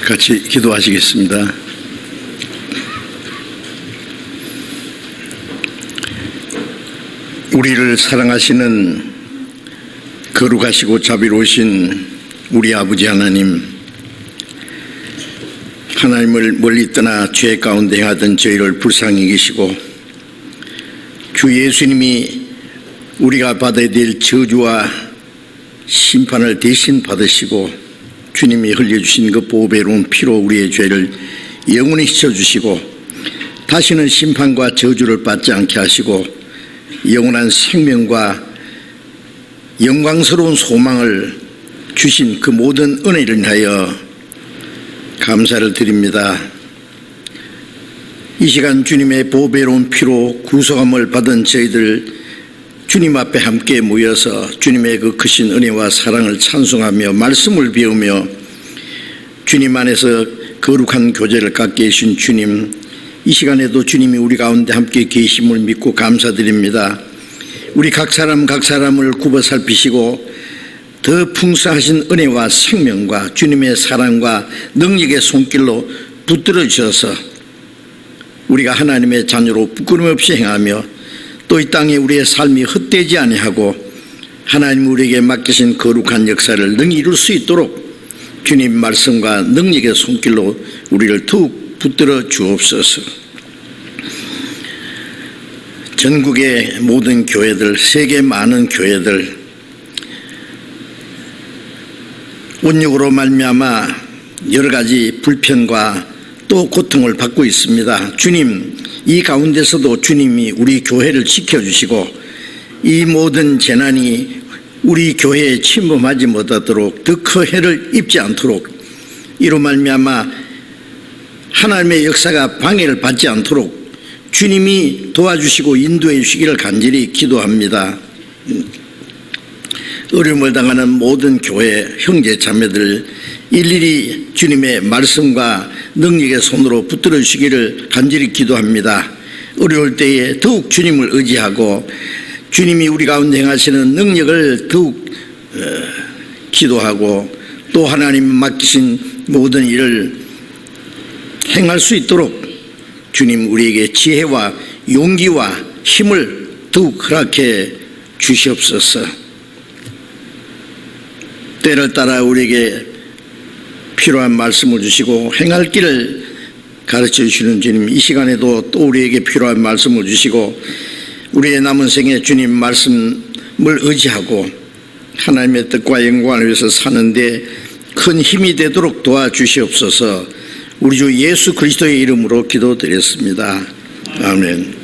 같이 기도하시겠습니다. 우리를 사랑하시는 거룩하시고 자비로우신 우리 아버지 하나님, 하나님을 멀리 떠나 죄 가운데 행하던 저희를 불쌍히 여기시고 주 예수님이 우리가 받아야 될 저주와 심판을 대신 받으시고 주님이 흘려주신 그 보배로운 피로 우리의 죄를 영원히 씻어주시고 다시는 심판과 저주를 받지 않게 하시고 영원한 생명과 영광스러운 소망을 주신 그 모든 은혜를 인하여 감사를 드립니다. 이 시간 주님의 보배로운 피로 구속함을 받은 저희들 주님 앞에 함께 모여서 주님의 그 크신 은혜와 사랑을 찬송하며 말씀을 배우며 주님 안에서 거룩한 교제를 갖게 해주신 주님, 이 시간에도 주님이 우리 가운데 함께 계심을 믿고 감사드립니다. 우리 각 사람을 굽어 살피시고 더 풍성하신 은혜와 생명과 주님의 사랑과 능력의 손길로 붙들어 주셔서 우리가 하나님의 자녀로 부끄럼 없이 행하며 또 이 땅에 우리의 삶이 헛되지 아니하고 하나님 우리에게 맡기신 거룩한 역사를 능히 이룰 수 있도록 주님 말씀과 능력의 손길로 우리를 더욱 붙들어 주옵소서. 전국의 모든 교회들, 세계 많은 교회들 원육으로 말미암아 여러 가지 불편과 또 고통을 받고 있습니다. 주님, 이 가운데서도 주님이 우리 교회를 지켜주시고 이 모든 재난이 우리 교회에 침범하지 못하도록 더 큰 해를 입지 않도록 이로 말미암아 하나님의 역사가 방해를 받지 않도록 주님이 도와주시고 인도해 주시기를 간절히 기도합니다. 어려움을 당하는 모든 교회 형제 자매들 일일이 주님의 말씀과 능력의 손으로 붙들어 주시기를 간절히 기도합니다. 어려울 때에 더욱 주님을 의지하고 주님이 우리 가운데 행하시는 능력을 더욱 기도하고 또 하나님 맡기신 모든 일을 행할 수 있도록 주님 우리에게 지혜와 용기와 힘을 더욱 허락해 주시옵소서. 때를 따라 우리에게 필요한 말씀을 주시고 행할 길을 가르쳐 주시는 주님, 이 시간에도 또 우리에게 필요한 말씀을 주시고 우리의 남은 생에 주님 말씀을 의지하고 하나님의 뜻과 영광을 위해서 사는데 큰 힘이 되도록 도와주시옵소서. 우리 주 예수 그리스도의 이름으로 기도드렸습니다. 아멘.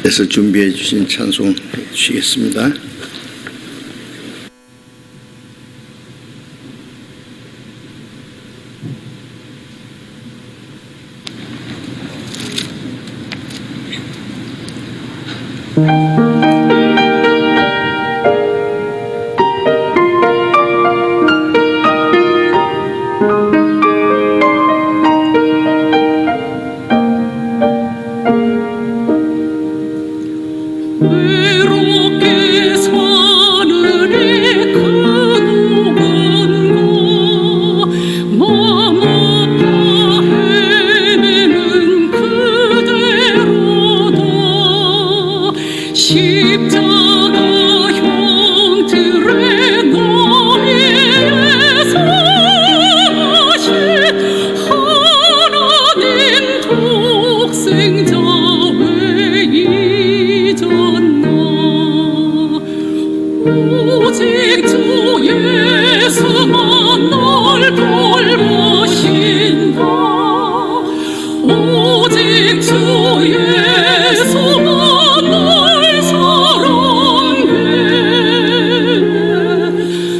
그래서 준비해 주신 찬송 주시겠습니다. 외롭게 사는 그 누군가 마음 아파 헤매는 그대로다. 십자가 형틀에 너희의 사신 하나님 독생자 왜 잊었나. 오직 주 예수만 널 돌보신다. 오직 주 예수만 널 사랑해.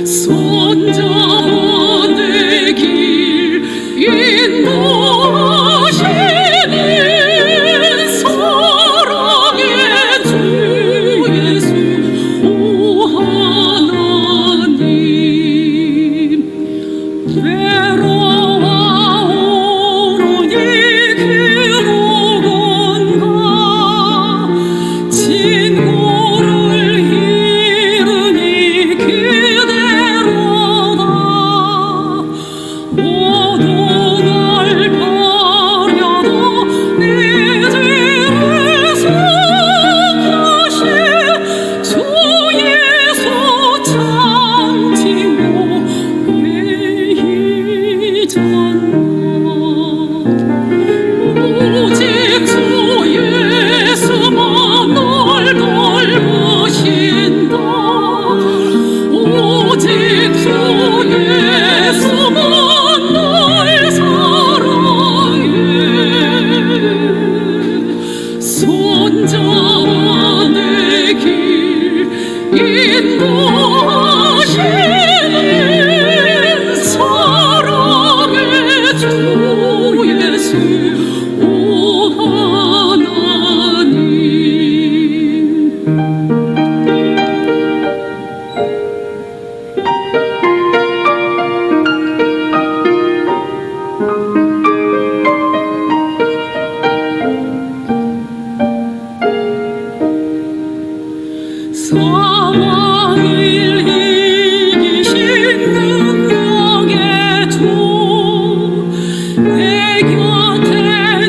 손잡아 내 길 인도하시는 사랑의 주 예수 오 하나님. 사망을 이기신 능력의 주 내 곁에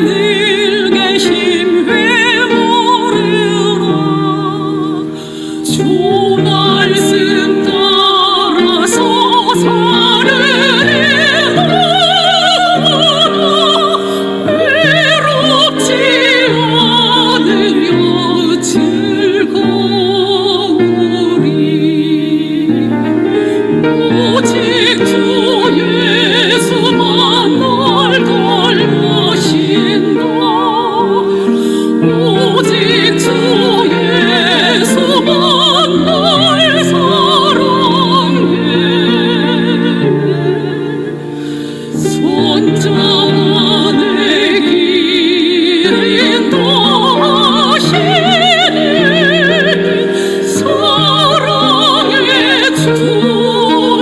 늘 계심 왜 모르나 주 말씀 따라서 사르는 외롭지 않으며 즐거우리 오직 주 예수만 날 닮으신다 오직 주 예수만 날 사랑해 손잡아 내 길 인도하시네 사랑의 주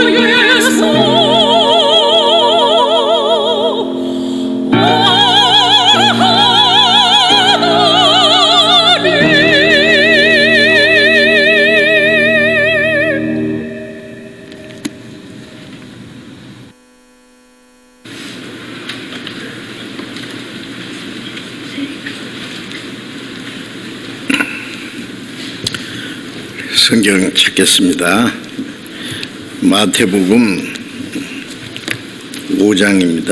예수 성경 찾겠습니다. 마태복음 5장입니다.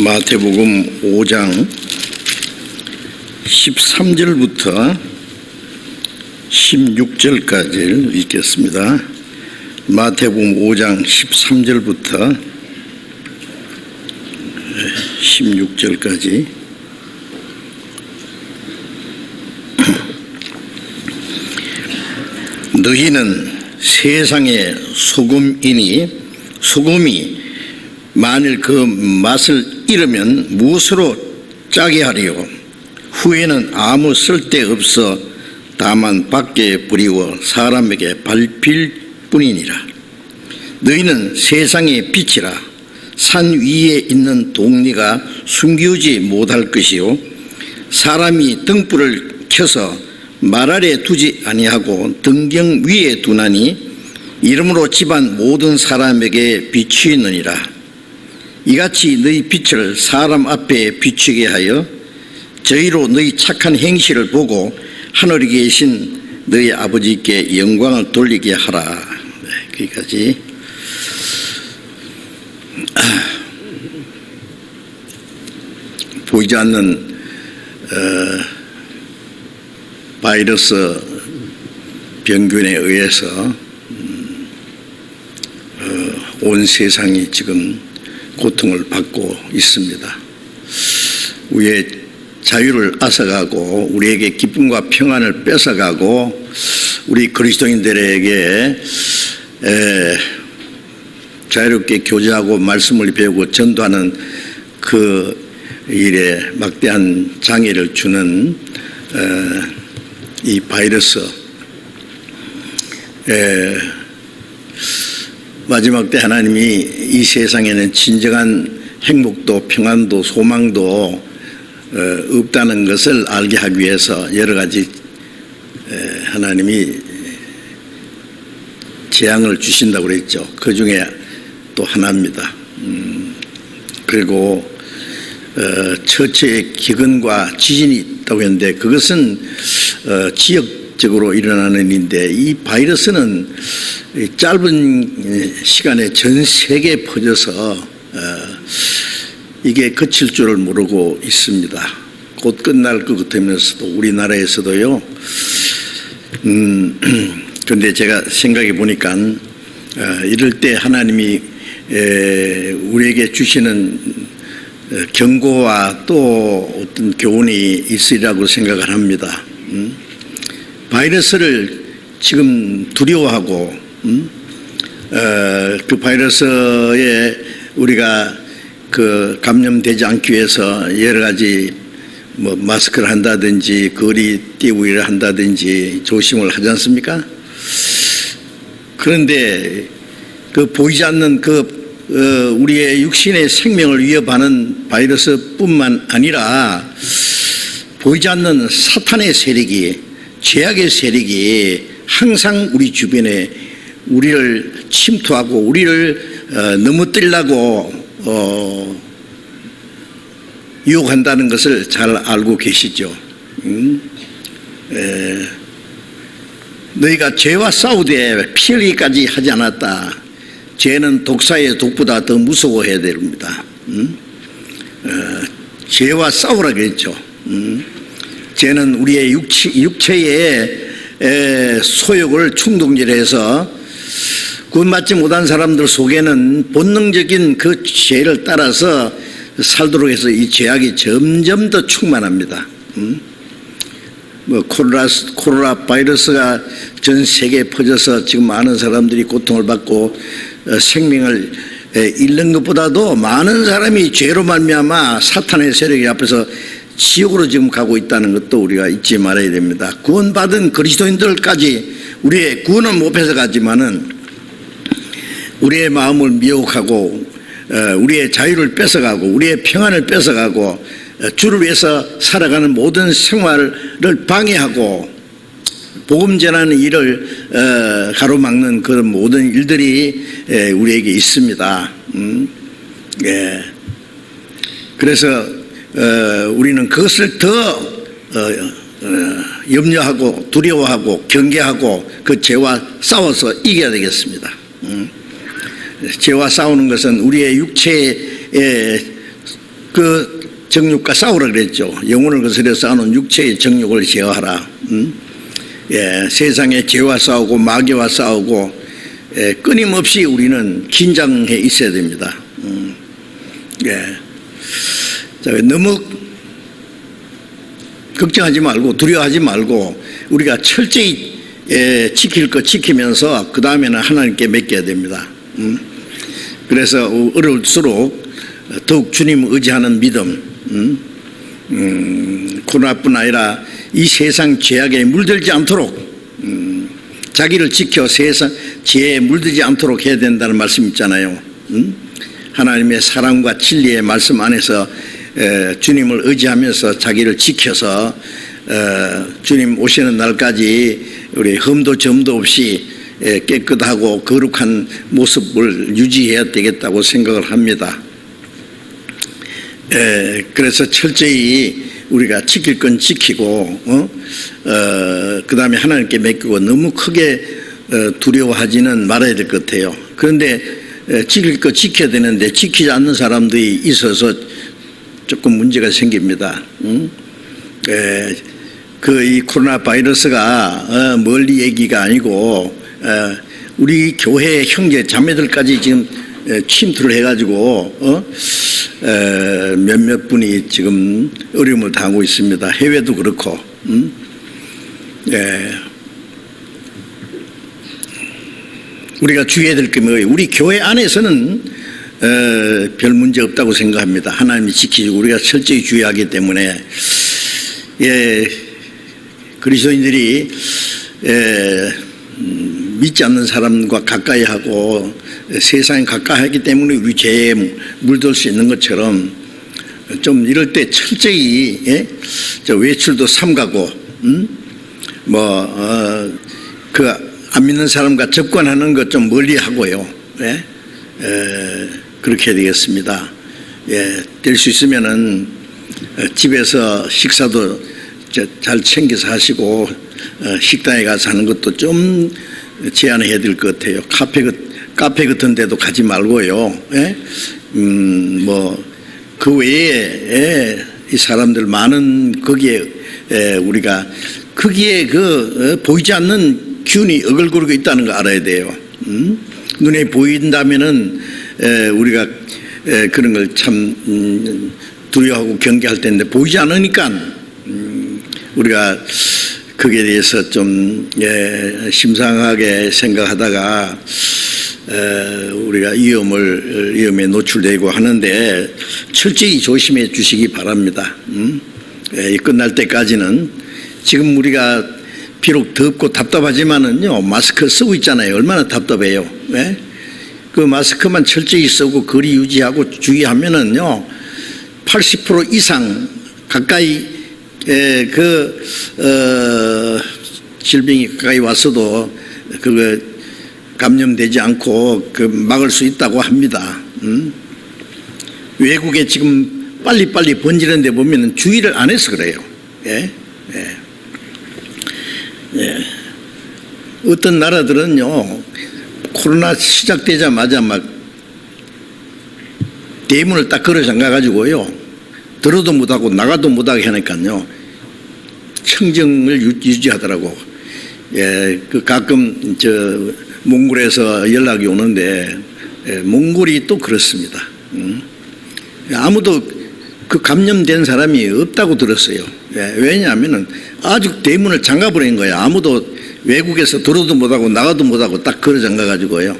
마태복음 5장 13절부터 16절까지를 읽겠습니다. 마태복음 5장 13절부터 16절까지 너희는 세상의 소금이니 소금이 만일 그 맛을 잃으면 무엇으로 짜게 하리요 후에는 아무 쓸데없어 다만 밖에 뿌리워 사람에게 밟힐 뿐이니라. 너희는 세상의 빛이라. 산 위에 있는 동리가 숨기우지 못할 것이요 사람이 등불을 켜서 말 아래 두지 아니하고 등경 위에 두나니 이러므로 집안 모든 사람에게 비추이느니라. 이같이 너희 빛을 사람 앞에 비추게 하여 저희로 너희 착한 행실을 보고 하늘에 계신 너희 아버지께 영광을 돌리게 하라. 거기까지. 보이지 않는 바이러스 병균에 의해서 온 세상이 지금 고통을 받고 있습니다. 우리의 자유를 앗아가고 우리에게 기쁨과 평안을 뺏어가고 우리 그리스도인들에게 자유롭게 교제하고 말씀을 배우고 전도하는 그 일에 막대한 장애를 주는 이 바이러스 마지막 때 하나님이 이 세상에는 진정한 행복도 평안도 소망도 없다는 것을 알게 하기 위해서 여러 가지 하나님이 재앙을 주신다고 그랬죠. 그 중에 또 하나입니다. 그리고 처처의 기근과 지진이 있다고 했는데 그것은 지역적으로 일어나는 일인데 이 바이러스는 짧은 시간에 전 세계에 퍼져서 이게 그칠 줄을 모르고 있습니다. 곧 끝날 것 같으면서도 우리나라에서도요. 그런데 제가 생각해 보니까 이럴 때 하나님이 우리에게 주시는 경고와 또 어떤 교훈이 있으리라고 생각을 합니다. 바이러스를 지금 두려워하고 그 바이러스의 우리가 그 감염되지 않기 위해서 여러 가지 뭐 마스크를 한다든지 거리 띄우기를 한다든지 조심을 하지 않습니까? 그런데 그 보이지 않는 우리의 육신의 생명을 위협하는 바이러스뿐만 아니라 보이지 않는 사탄의 세력이, 죄악의 세력이 항상 우리 주변에 우리를 침투하고 우리를 넘어뜨리려고 유혹한다는 것을 잘 알고 계시죠. 너희가 죄와 싸우되 피 흘리기까지 하지 않았다. 죄는 독사의 독보다 더 무서워해야 됩니다. 죄와 싸우라 그랬죠. 죄는 우리의 육체의 소욕을 충동질해서 구원받지 못한 사람들 속에는 본능적인 그 죄를 따라서 살도록 해서 이 죄악이 점점 더 충만합니다. 뭐 코로나 바이러스가 전 세계에 퍼져서 지금 많은 사람들이 고통을 받고 생명을 잃는 것보다도 많은 사람이 죄로 말미암아 사탄의 세력이 앞에서 지옥으로 지금 가고 있다는 것도 우리가 잊지 말아야 됩니다. 구원받은 그리스도인들까지 우리의 구원은 못 뺏어가지만은 우리의 마음을 미혹하고 우리의 자유를 뺏어가고 우리의 평안을 뺏어가고 주를 위해서 살아가는 모든 생활을 방해하고 복음 전하는 일을 가로막는 그런 모든 일들이 우리에게 있습니다. 그래서 우리는 그것을 더 염려하고 두려워하고 경계하고 그 죄와 싸워서 이겨야 되겠습니다. 죄와 싸우는 것은 우리의 육체의 그 정욕과 싸우라 그랬죠. 영혼을 거스려 싸우는 육체의 정욕을 제어하라. 세상의 죄와 싸우고 마귀와 싸우고 끊임없이 우리는 긴장해 있어야 됩니다. 너무 걱정하지 말고 두려워하지 말고 우리가 철저히 지킬 것 지키면서 그 다음에는 하나님께 맡겨야 됩니다. 그래서 어려울수록 더욱 주님 의지하는 믿음, 코로나뿐 아니라 이 세상 죄악에 물들지 않도록 자기를 지켜 세상 죄에 물들지 않도록 해야 된다는 말씀 있잖아요. 하나님의 사랑과 진리의 말씀 안에서 주님을 의지하면서 자기를 지켜서 주님 오시는 날까지 우리 흠도 점도 없이 깨끗하고 거룩한 모습을 유지해야 되겠다고 생각을 합니다. 그래서 철저히 우리가 지킬 건 지키고 그 다음에 하나님께 맡기고 너무 크게 두려워하지는 말아야 될 것 같아요. 그런데 지킬 거 지켜야 되는데 지키지 않는 사람들이 있어서 조금 문제가 생깁니다. 이 코로나 바이러스가 멀리 얘기가 아니고 우리 교회 형제 자매들까지 지금 침투를 해가지고 몇몇 분이 지금 어려움을 당하고 있습니다. 해외도 그렇고. 우리가 주의해야 될 게 뭐예요? 우리 교회 안에서는 별 문제 없다고 생각합니다. 하나님이 지키시고 우리가 철저히 주의하기 때문에 그리스도인들이 믿지 않는 사람과 가까이 하고 세상에 가까이 하기 때문에 우리 죄에 물들 수 있는 것처럼 좀 이럴 때 철저히 외출도 삼가고 안 믿는 사람과 접근하는 것 좀 멀리 하고요. 그렇게 해야 되겠습니다. 될 수 있으면은 집에서 식사도 잘 챙겨서 하시고 식당에 가서 하는 것도 좀 제한해야 될 것 같아요. 카페 같은 데도 가지 말고요. 그 외에 이 사람들 많은 거기에 우리가 거기에 보이지 않는 기운이 어글거리고 있다는 거 알아야 돼요. 눈에 보인다면은 우리가 그런 걸 참 두려워하고 경계할 텐데 보이지 않으니까 우리가 거기에 대해서 좀 심상하게 생각하다가 우리가 위험에 노출되고 하는데 철저히 조심해 주시기 바랍니다. 이 끝날 때까지는 지금 우리가 비록 덥고 답답하지만은요 마스크 쓰고 있잖아요. 얼마나 답답해요. 네? 그 마스크만 철저히 쓰고 거리 유지하고 주의하면은요 80% 이상 가까이 질병이 가까이 왔어도 그거 감염되지 않고 막을 수 있다고 합니다. 외국에 지금 빨리빨리 번지는 데 보면은 주의를 안 해서 그래요. 예? 예. 예. 어떤 나라들은요 코로나 시작되자마자 막 대문을 딱 걸어 잠가 가지고요 들어도 못하고 나가도 못하게 하니까요 청정을 유지하더라고. 예, 가끔 몽골에서 연락이 오는데 몽골이 또 그렇습니다. 아무도 그 감염된 사람이 없다고 들었어요. 예, 왜냐하면은 아주 대문을 잠가버린 거예요. 아무도 외국에서 들어도 못하고 나가도 못하고 딱 걸어 잠가가지고요.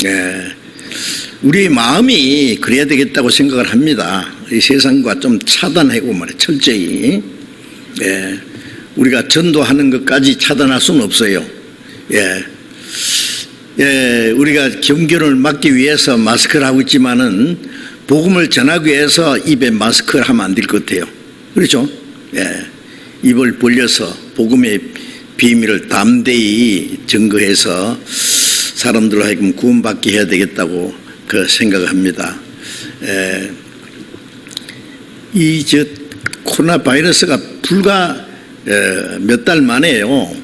예, 우리의 마음이 그래야 되겠다고 생각을 합니다. 이 세상과 좀 차단하고 말이에요. 철저히. 예, 우리가 전도하는 것까지 차단할 수는 없어요. 예. 예, 우리가 경계를 막기 위해서 마스크를 하고 있지만은 복음을 전하기 위해서 입에 마스크를 하면 안 될 것 같아요. 그렇죠? 예. 입을 벌려서 복음의 비밀을 담대히 증거해서 사람들로 하여금 구원받게 해야 되겠다고 생각을 합니다. 예. 코로나 바이러스가 불과 몇 달 만에요.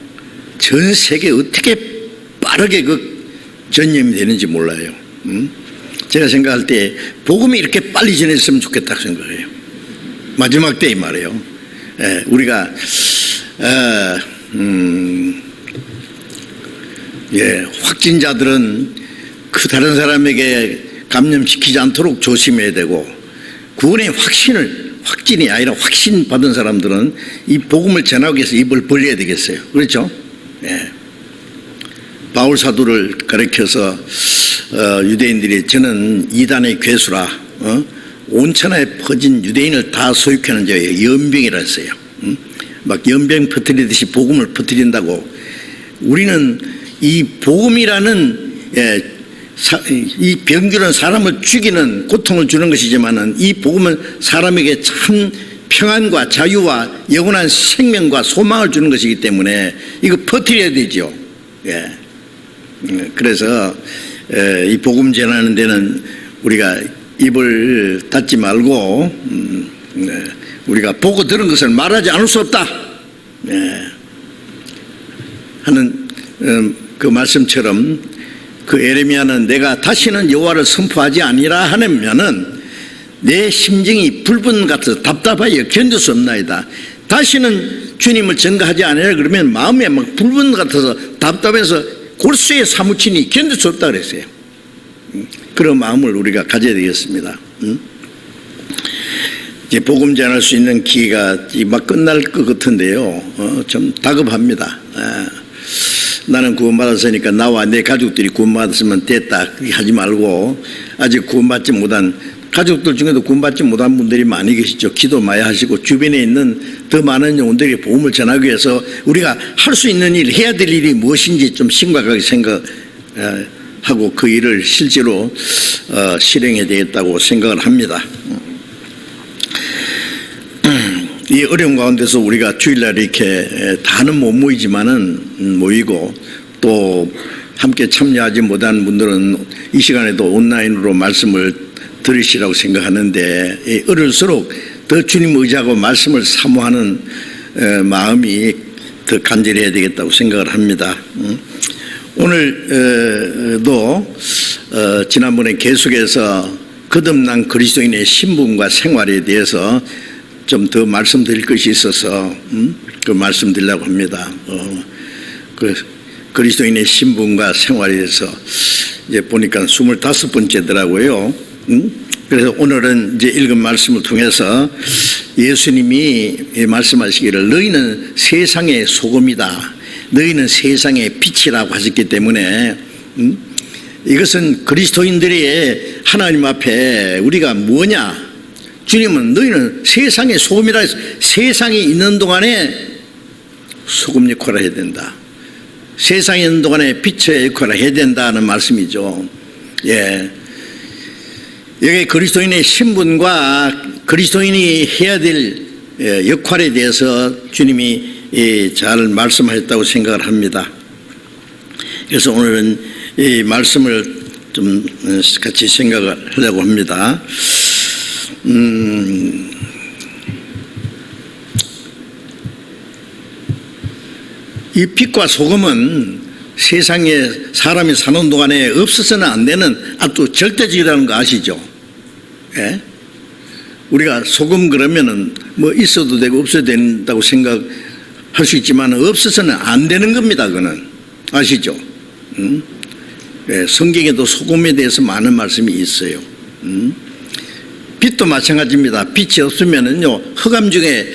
전 세계 어떻게 빠르게 전염이 되는지 몰라요. 제가 생각할 때 복음이 이렇게 빨리 전했으면 좋겠다고 생각해요. 마지막 때에 말이에요. 우리가 확진자들은 다른 사람에게 감염시키지 않도록 조심해야 되고 구원의 확진이 아니라 확신 받은 사람들은 이 복음을 전하기 위해서 입을 벌려야 되겠어요. 그렇죠? 예. 바울 사도를 가리켜서 유대인들이 저는 이단의 괴수라 온 천하에 퍼진 유대인을 다 소유하는 자예요. 연병이라 했어요. 막 연병 퍼뜨리듯이 복음을 퍼뜨린다고. 우리는 이 복음이라는 이 병균은 사람을 죽이는 고통을 주는 것이지만은 이 복음은 사람에게 참 평안과 자유와 영원한 생명과 소망을 주는 것이기 때문에 이거 퍼뜨려야 되죠. 예. 그래서 이 복음 전하는 데는 우리가 입을 닫지 말고 우리가 보고 들은 것을 말하지 않을 수 없다 하는 그 말씀처럼 에레미야는 내가 다시는 여호와를 선포하지 아니라 하면은 내 심정이 불분 같아서 답답하여 견딜 수 없나이다. 다시는 주님을 전가하지 아니라 그러면 마음에 막 불분 같아서 답답해서 골수에 사무치니 견딜 수 없다 그랬어요. 그런 마음을 우리가 가져야 되겠습니다. 이제 복음 전할 수 있는 기회가 막 끝날 것 같은데요. 좀 다급합니다. 나는 구원받았으니까 나와 내 가족들이 구원받았으면 됐다 그렇게 하지 말고 아직 구원받지 못한 가족들 중에도 구원받지 못한 분들이 많이 계시죠. 기도 많이 하시고 주변에 있는 더 많은 영혼들에게 복음을 전하기 위해서 우리가 할 수 있는 일, 해야 될 일이 무엇인지 좀 심각하게 생각하고 그 일을 실제로 실행해야 되겠다고 생각을 합니다. 이 어려운 가운데서 우리가 주일날 이렇게 다는 못 모이지만은 모이고 또 함께 참여하지 못한 분들은 이 시간에도 온라인으로 말씀을 들으시라고 생각하는데 어릴수록 더 주님 의지하고 말씀을 사모하는 마음이 더 간절해야 되겠다고 생각을 합니다. 오늘도 지난번에 계속해서 거듭난 그리스도인의 신분과 생활에 대해서 좀 더 말씀드릴 것이 있어서 그 말씀드리려고 합니다. 그리스도인의 신분과 생활에 대해서 이제 보니까 25번째더라고요. 그래서 오늘은 이제 읽은 말씀을 통해서 예수님이 말씀하시기를 너희는 세상의 소금이다. 너희는 세상의 빛이라고 하셨기 때문에 이것은 그리스도인들의 하나님 앞에 우리가 뭐냐? 주님은 너희는 세상의 소금이라 해서 세상에 있는 동안에 소금 역할을 해야 된다. 세상에 있는 동안에 빛의 역할을 해야 된다는 말씀이죠. 예. 여기 그리스도인의 신분과 그리스도인이 해야 될 역할에 대해서 주님이 잘 말씀하셨다고 생각을 합니다. 그래서 오늘은 이 말씀을 좀 같이 생각을 하려고 합니다. 이 빛과 소금은 세상에 사람이 사는 동안에 없어서는 안 되는 아주 절대적이라는 거 아시죠? 예? 우리가 소금 그러면은 뭐 있어도 되고 없어도 된다고 생각할 수 있지만 없어서는 안 되는 겁니다. 그거는 아시죠? 예, 성경에도 소금에 대해서 많은 말씀이 있어요. 빛도 마찬가지입니다. 빛이 없으면은요 흑암 중에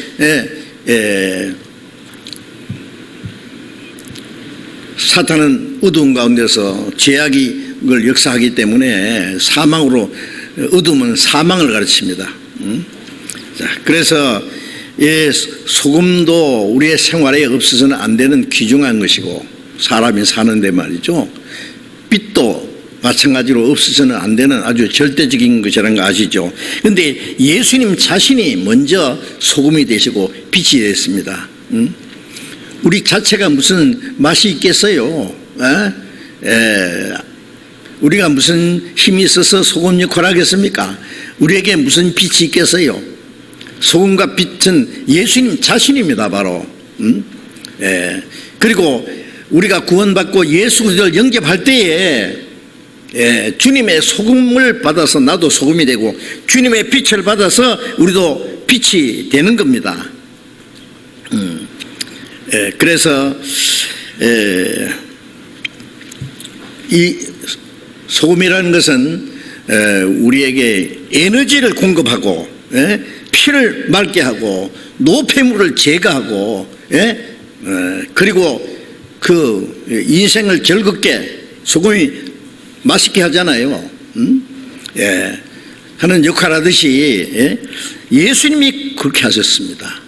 사탄은 어두운 가운데서 죄악을 역사하기 때문에 사망으로 어둠은 사망을 가르칩니다. 자, 그래서 소금도 우리의 생활에 없어서는 안 되는 귀중한 것이고 사람이 사는데 말이죠. 빛도 마찬가지로 없어서는 안 되는 아주 절대적인 것이라는 거 아시죠? 그런데 예수님 자신이 먼저 소금이 되시고 빛이 됐습니다. 우리 자체가 무슨 맛이 있겠어요? 우리가 무슨 힘이 있어서 소금 역할을 하겠습니까? 우리에게 무슨 빛이 있겠어요? 소금과 빛은 예수님 자신입니다, 바로. 그리고 우리가 구원받고 예수 그리스도를 영접할 때에 주님의 소금을 받아서 나도 소금이 되고 주님의 빛을 받아서 우리도 빛이 되는 겁니다. 그래서 이 소금이라는 것은 우리에게 에너지를 공급하고 피를 맑게 하고 노폐물을 제거하고 그리고 그 인생을 즐겁게 소금이 맛있게 하잖아요. 하는 역할을 하듯이 예수님이 그렇게 하셨습니다.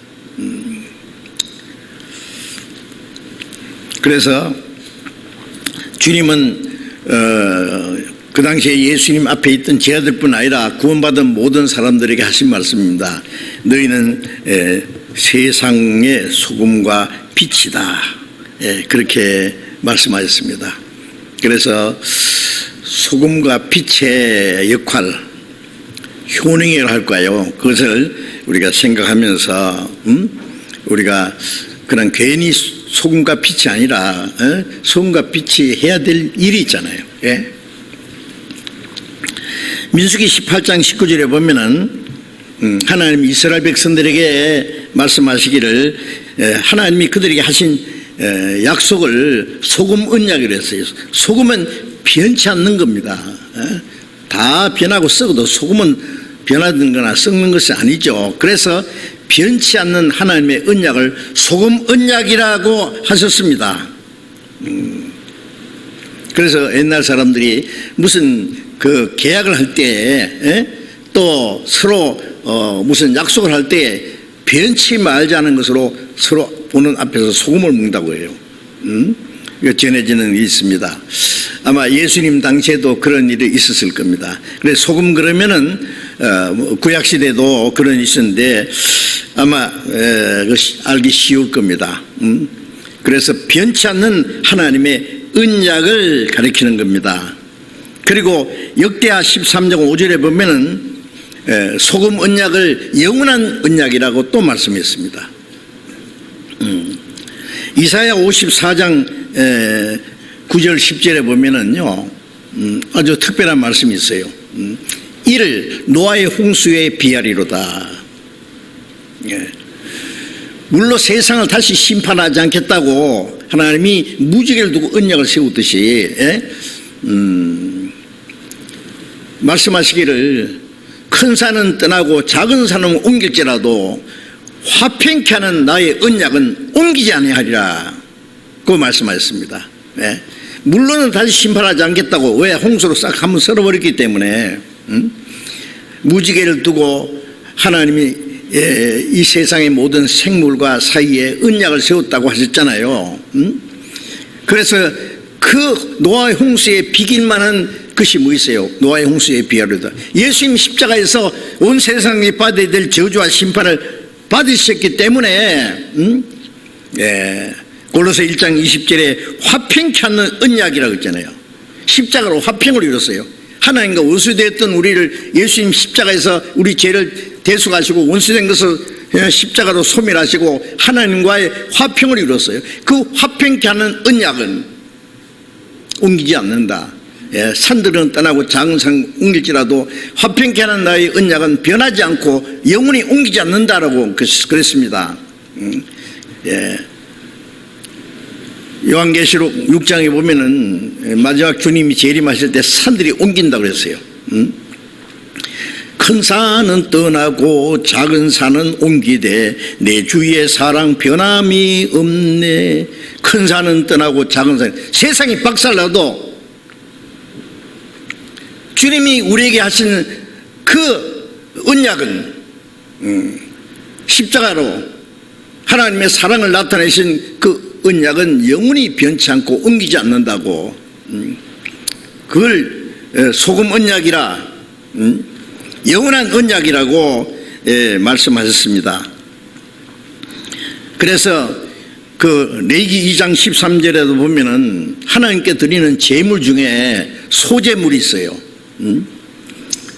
그래서 주님은 그 당시에 예수님 앞에 있던 제자들뿐 아니라 구원받은 모든 사람들에게 하신 말씀입니다. 너희는 세상의 소금과 빛이다. 그렇게 말씀하셨습니다. 그래서 소금과 빛의 역할, 효능이라고 할까요? 그것을 우리가 생각하면서 우리가 그냥 괜히 소금과 빛이 아니라 소금과 빛이 해야 될 일이 있잖아요. 민수기 18장 19절에 보면은 하나님 이스라엘 백성들에게 말씀하시기를 하나님이 그들에게 하신 약속을 소금 언약이라고 했어요. 소금은 변치 않는 겁니다. 다 변하고 썩어도 소금은 변하는 거나 썩는 것이 아니죠. 그래서 변치 않는 하나님의 언약을 소금 언약이라고 하셨습니다. 그래서 옛날 사람들이 무슨 그 계약을 할 때 또 서로 무슨 약속을 할 때 변치 말지 않은 것으로 서로 보는 앞에서 소금을 먹는다고 해요. 이거 전해지는 일이 있습니다. 아마 예수님 당시에도 그런 일이 있었을 겁니다. 그래서 소금 그러면은 구약시대도 그런 일이 있었는데 아마 알기 쉬울 겁니다. 그래서 변치 않는 하나님의 언약을 가리키는 겁니다. 그리고 역대하 13장 5절에 보면은 소금 언약을 영원한 언약이라고 또 말씀했습니다. 이사야 54장 9절 10절에 보면은요 아주 특별한 말씀이 있어요. 이를 노아의 홍수에 비하리로다. 물로 세상을 다시 심판하지 않겠다고 하나님이 무지개를 두고 언약을 세우듯이 말씀하시기를 큰 산은 떠나고 작은 산은 옮길지라도 화평케 하는 나의 언약은 옮기지 아니하리라 그 말씀하셨습니다. 물론은 다시 심판하지 않겠다고. 왜? 홍수로 싹 한번 썰어버렸기 때문에. 무지개를 두고 하나님이 이 세상의 모든 생물과 사이에 언약을 세웠다고 하셨잖아요. 그래서 그 노아의 홍수에 비길 만한 것이 뭐 있어요? 노아의 홍수에 비하려다 예수님 십자가에서 온 세상이 받아야 될 저주와 심판을 받으셨기 때문에 골로새 1장 20절에 화평케 하는 언약이라고 했잖아요. 십자가로 화평을 이뤘어요. 하나님과 원수되었던 우리를 예수님 십자가에서 우리 죄를 대속하시고 원수된 것을 십자가로 소멸하시고 하나님과의 화평을 이뤘어요. 그 화평케 하는 언약은 옮기지 않는다. 산들은 떠나고 작은 산 옮길지라도 화평케 하는 나의 언약은 변하지 않고 영원히 옮기지 않는다라고 그랬습니다. 요한계시록 6장에 보면은 마지막 주님이 재림하실 때 산들이 옮긴다고 그랬어요. 큰 산은 떠나고 작은 산은 옮기되 내 주의 사랑 변함이 없네. 큰 산은 떠나고 작은 산, 세상이 박살나도 주님이 우리에게 하신 그 언약은 십자가로 하나님의 사랑을 나타내신 그 언약은 영원히 변치 않고 옮기지 않는다고. 그걸 소금 언약이라, 영원한 언약이라고 말씀하셨습니다. 그래서 그 레위기 2장 13절에도 보면은 하나님께 드리는 제물 중에 소제물이 있어요.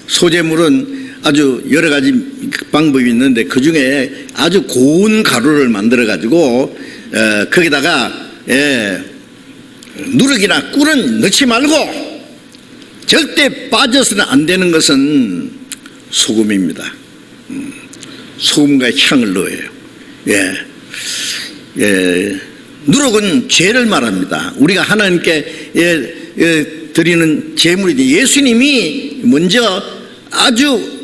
소제물은 아주 여러 가지 방법이 있는데 그 중에 아주 고운 가루를 만들어 가지고 거기다가 누룩이나 꿀은 넣지 말고 절대 빠져서는 안 되는 것은 소금입니다. 소금과 향을 넣어요. 누룩은 죄를 말합니다. 우리가 하나님께 드리는 제물이지. 예수님이 먼저 아주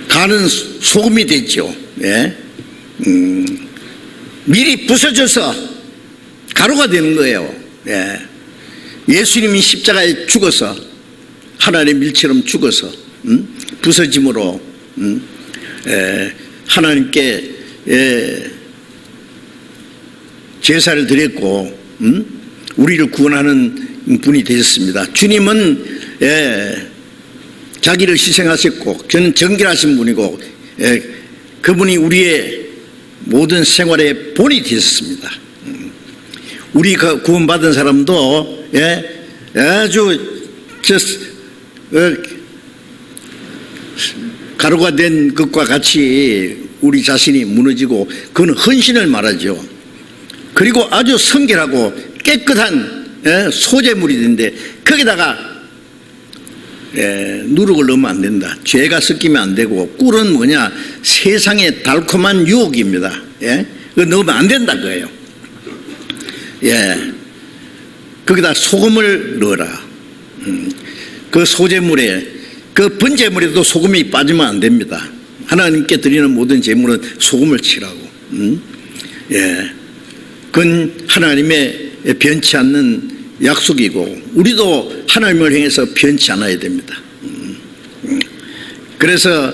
가는 소금이 됐죠. 미리 부서져서 가루가 되는 거예요. 예수님이 십자가에 죽어서 하나님의 밀처럼 죽어서 부서짐으로 하나님께 제사를 드렸고 우리를 구원하는 분이 되셨습니다. 주님은 자기를 희생하셨고 저는 정결하신 분이고 그분이 우리의 모든 생활의 본이 되셨습니다. 우리가 구원받은 사람도 아주 가루가 된 것과 같이 우리 자신이 무너지고 그건 헌신을 말하죠. 그리고 아주 성결하고 깨끗한 소재물이 되는데 거기다가 누룩을 넣으면 안 된다. 죄가 섞이면 안 되고 꿀은 뭐냐? 세상의 달콤한 유혹입니다. 그거 넣으면 안 된다 그거예요. 거기다 소금을 넣어라. 그 소재물에 그 번제물에도 소금이 빠지면 안 됩니다. 하나님께 드리는 모든 제물은 소금을 치라고. 그건 하나님의 변치 않는 약속이고 우리도 하나님을 향해서 변치 않아야 됩니다. 그래서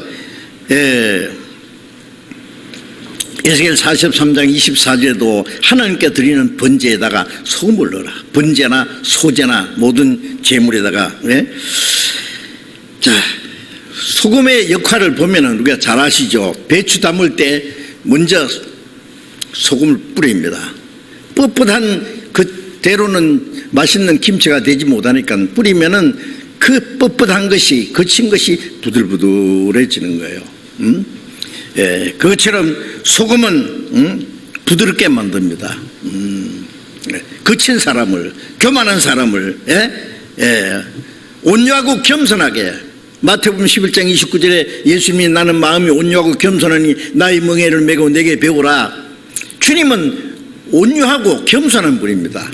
에스겔 43장 24절에도 하나님께 드리는 번제에다가 소금을 넣어라. 번제나 소제나 모든 제물에다가. 자, 소금의 역할을 보면은 우리가 잘 아시죠. 배추 담을 때 먼저 소금을 뿌립니다. 뻣뻣한 그대로는 맛있는 김치가 되지 못하니까 뿌리면은 그 뻣뻣한 것이 거친 것이 부들부들해지는 거예요. 그것처럼 소금은 부드럽게 만듭니다. 거친 사람을, 교만한 사람을 온유하고 겸손하게. 마태복음 11장 29절에 예수님이 나는 마음이 온유하고 겸손하니 나의 멍에를 메고 내게 배우라. 주님은 온유하고 겸손한 분입니다.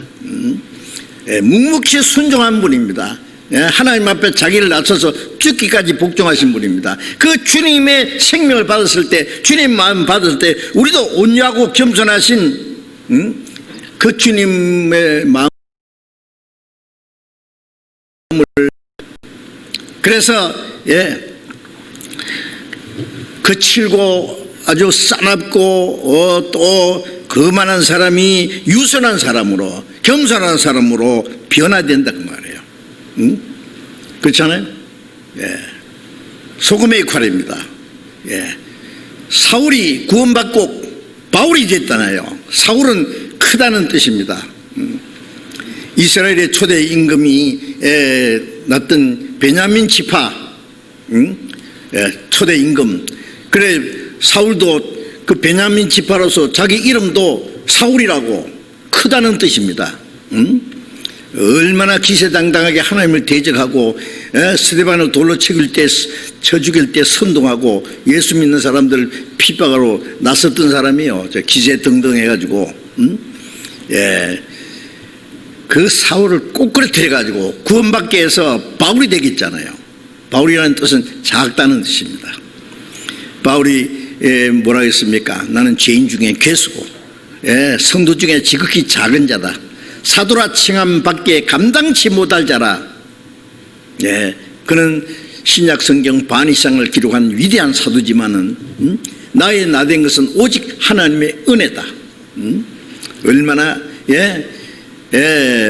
묵묵히 순종한 분입니다. 하나님 앞에 자기를 낮춰서 죽기까지 복종하신 분입니다. 그 주님의 생명을 받았을 때, 주님 마음 받았을 때 우리도 온유하고 겸손하신 그 주님의 마음을, 그래서 거칠고 아주 싸납고 또 거만한 사람이 유선한 사람으로, 겸손한 사람으로 변화된다 그 말이에요. 그렇잖아요? 소금의 역할입니다. 사울이 구원받고 바울이 됐잖아요. 사울은 크다는 뜻입니다. 이스라엘의 초대 임금이 낳던 베냐민 지파, 초대 임금. 그래 사울도 그 베냐민 지파로서 자기 이름도 사울이라고, 크다는 뜻입니다. 얼마나 기세당당하게 하나님을 대적하고 스데반을 돌로 쳐 죽일 때 선동하고 예수 믿는 사람들 핍박하러 나섰던 사람이에요. 기세등등해가지고 그 사울을 꼬꾸라뜨려가지고 구원받게 해서 바울이 되겠잖아요. 바울이라는 뜻은 작다는 뜻입니다. 바울이 뭐라 했습니까? 나는 죄인 중에 괴수고 성도 중에 지극히 작은 자다. 사도라 칭함 밖에 감당치 못할 자라. 그는 신약 성경 반 이상을 기록한 위대한 사도지만은 나의 나된 것은 오직 하나님의 은혜다. 얼마나